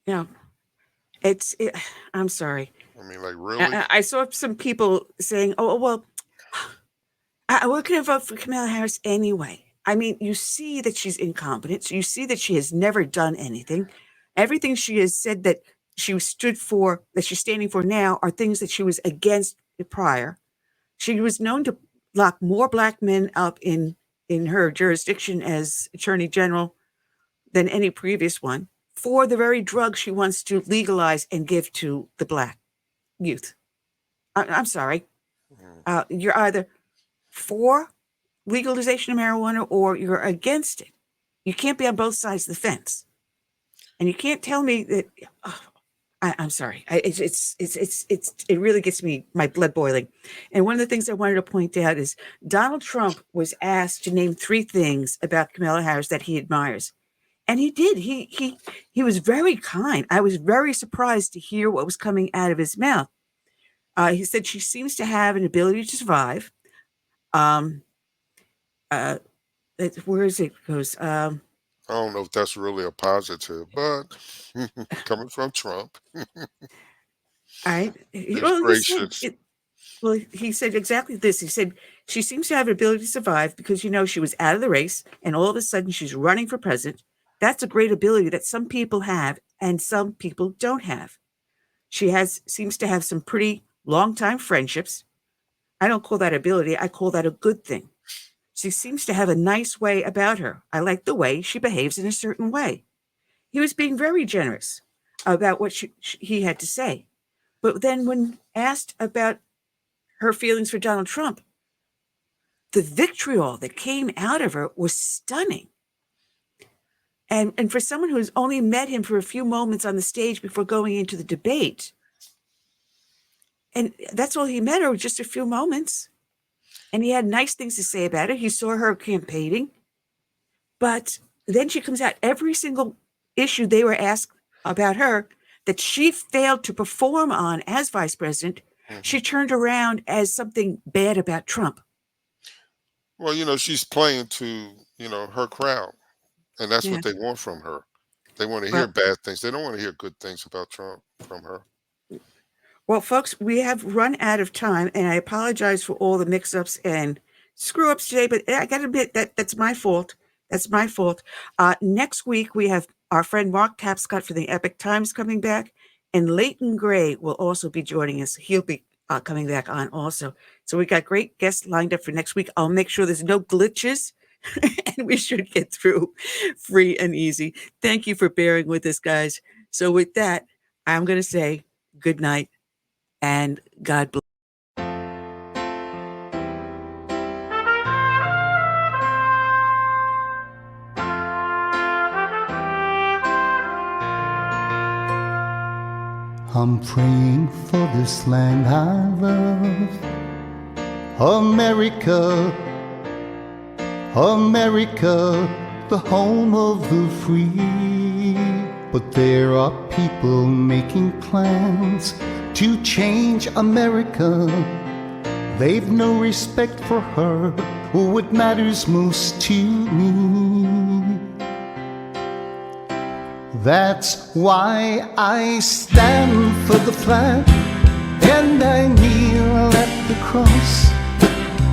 Speaker 2: I'm sorry.
Speaker 3: I mean, like, really?
Speaker 2: I saw some people saying, oh, well, we're going to vote for Kamala Harris anyway. I mean, you see that she's incompetent. So you see that she has never done anything. Everything she has said that she stood for, that she's standing for now, are things that she was against prior. She was known to lock more black men up in her jurisdiction as Attorney General than any previous one for the very drug she wants to legalize and give to the black youth. I'm sorry. You're either for legalization of marijuana or you're against it. You can't be on both sides of the fence. And you can't tell me that... I'm sorry. It really gets my blood boiling. And one of the things I wanted to point out is Donald Trump was asked to name 3 things about Kamala Harris that he admires. And he did. He was very kind. I was very surprised to hear what was coming out of his mouth. He said she seems to have an ability to survive. Where is it? Goes.
Speaker 3: I don't know if that's really a positive, but coming from Trump.
Speaker 2: All right.
Speaker 3: Gracious.
Speaker 2: He said exactly this. He said, she seems to have an ability to survive because, she was out of the race and all of a sudden she's running for president. That's a great ability that some people have and some people don't have. She seems to have some pretty long-time friendships. I don't call that ability. I call that a good thing. She seems to have a nice way about her. I like the way she behaves in a certain way. He was being very generous about what he had to say. But then when asked about her feelings for Donald Trump, the vitriol that came out of her was stunning. And for someone who's only met him for a few moments on the stage before going into the debate, And that's all he met her, just a few moments. And he had nice things to say about her. He saw her campaigning. But then she comes out, every single issue they were asked about her that she failed to perform on as vice president, she turned around as something bad about Trump.
Speaker 3: Well, she's playing to, her crowd. And that's what they want from her. They want to hear bad things. They don't want to hear good things about Trump from her.
Speaker 2: Well, folks, we have run out of time, and I apologize for all the mix-ups and screw-ups today, but I got to admit that's my fault. That's my fault. Next week, we have our friend Mark Tapscott for the Epic Times coming back, and Leighton Gray will also be joining us. He'll be coming back on also. So we got great guests lined up for next week. I'll make sure there's no glitches, and we should get through free and easy. Thank you for bearing with us, guys. So with that, I'm going to say good night and God bless.
Speaker 11: I'm praying for this land I love, America, America, the home of the free. But there are people making plans to change America. They've no respect for her or what matters most to me. That's why I stand for the flag and I kneel at the cross.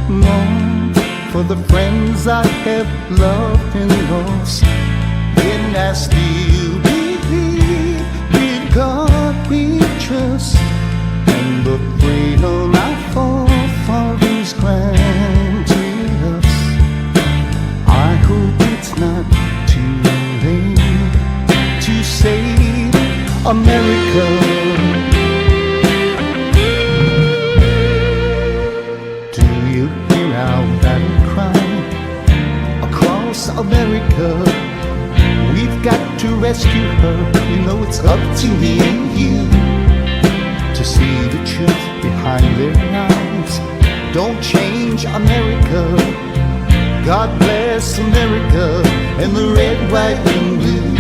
Speaker 11: Long for the friends I have loved and lost. And I still believe in God we trust, and the freedom our forefathers granted us. I hope it's not too late to save America. Do you hear our battle cry across America? We've got to rescue her. You know it's up to me and you to see the truth behind their lies. Don't change America. God bless America and the red, white, and blue.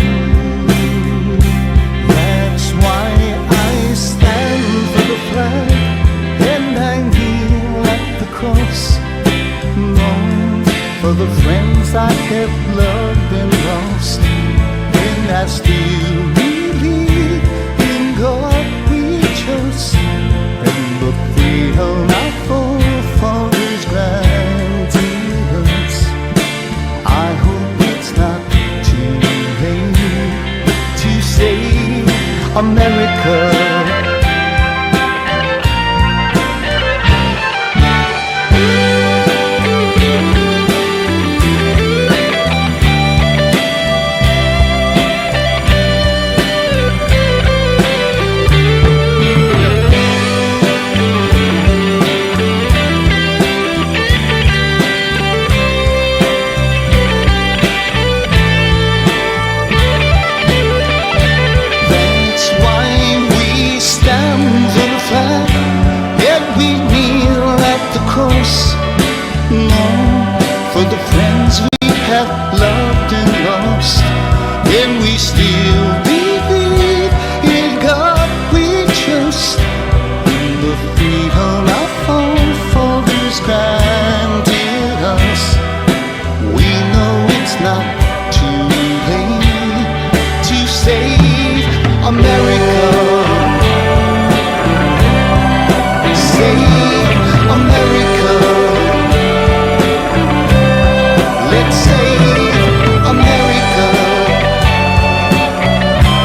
Speaker 11: That's why I stand for the flag and I kneel at the cross. Long for the friends I have loved and lost. And I still believe in God we trust, and the freedom our forefathers granted us. I hope it's not too late to save America. For the friends we have loved and lost, and we still believe in God we trust, in the freedom our forefathers granted us. We know it's not too late to save America. Save America. Let's save America.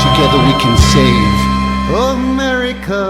Speaker 11: Together we can save America.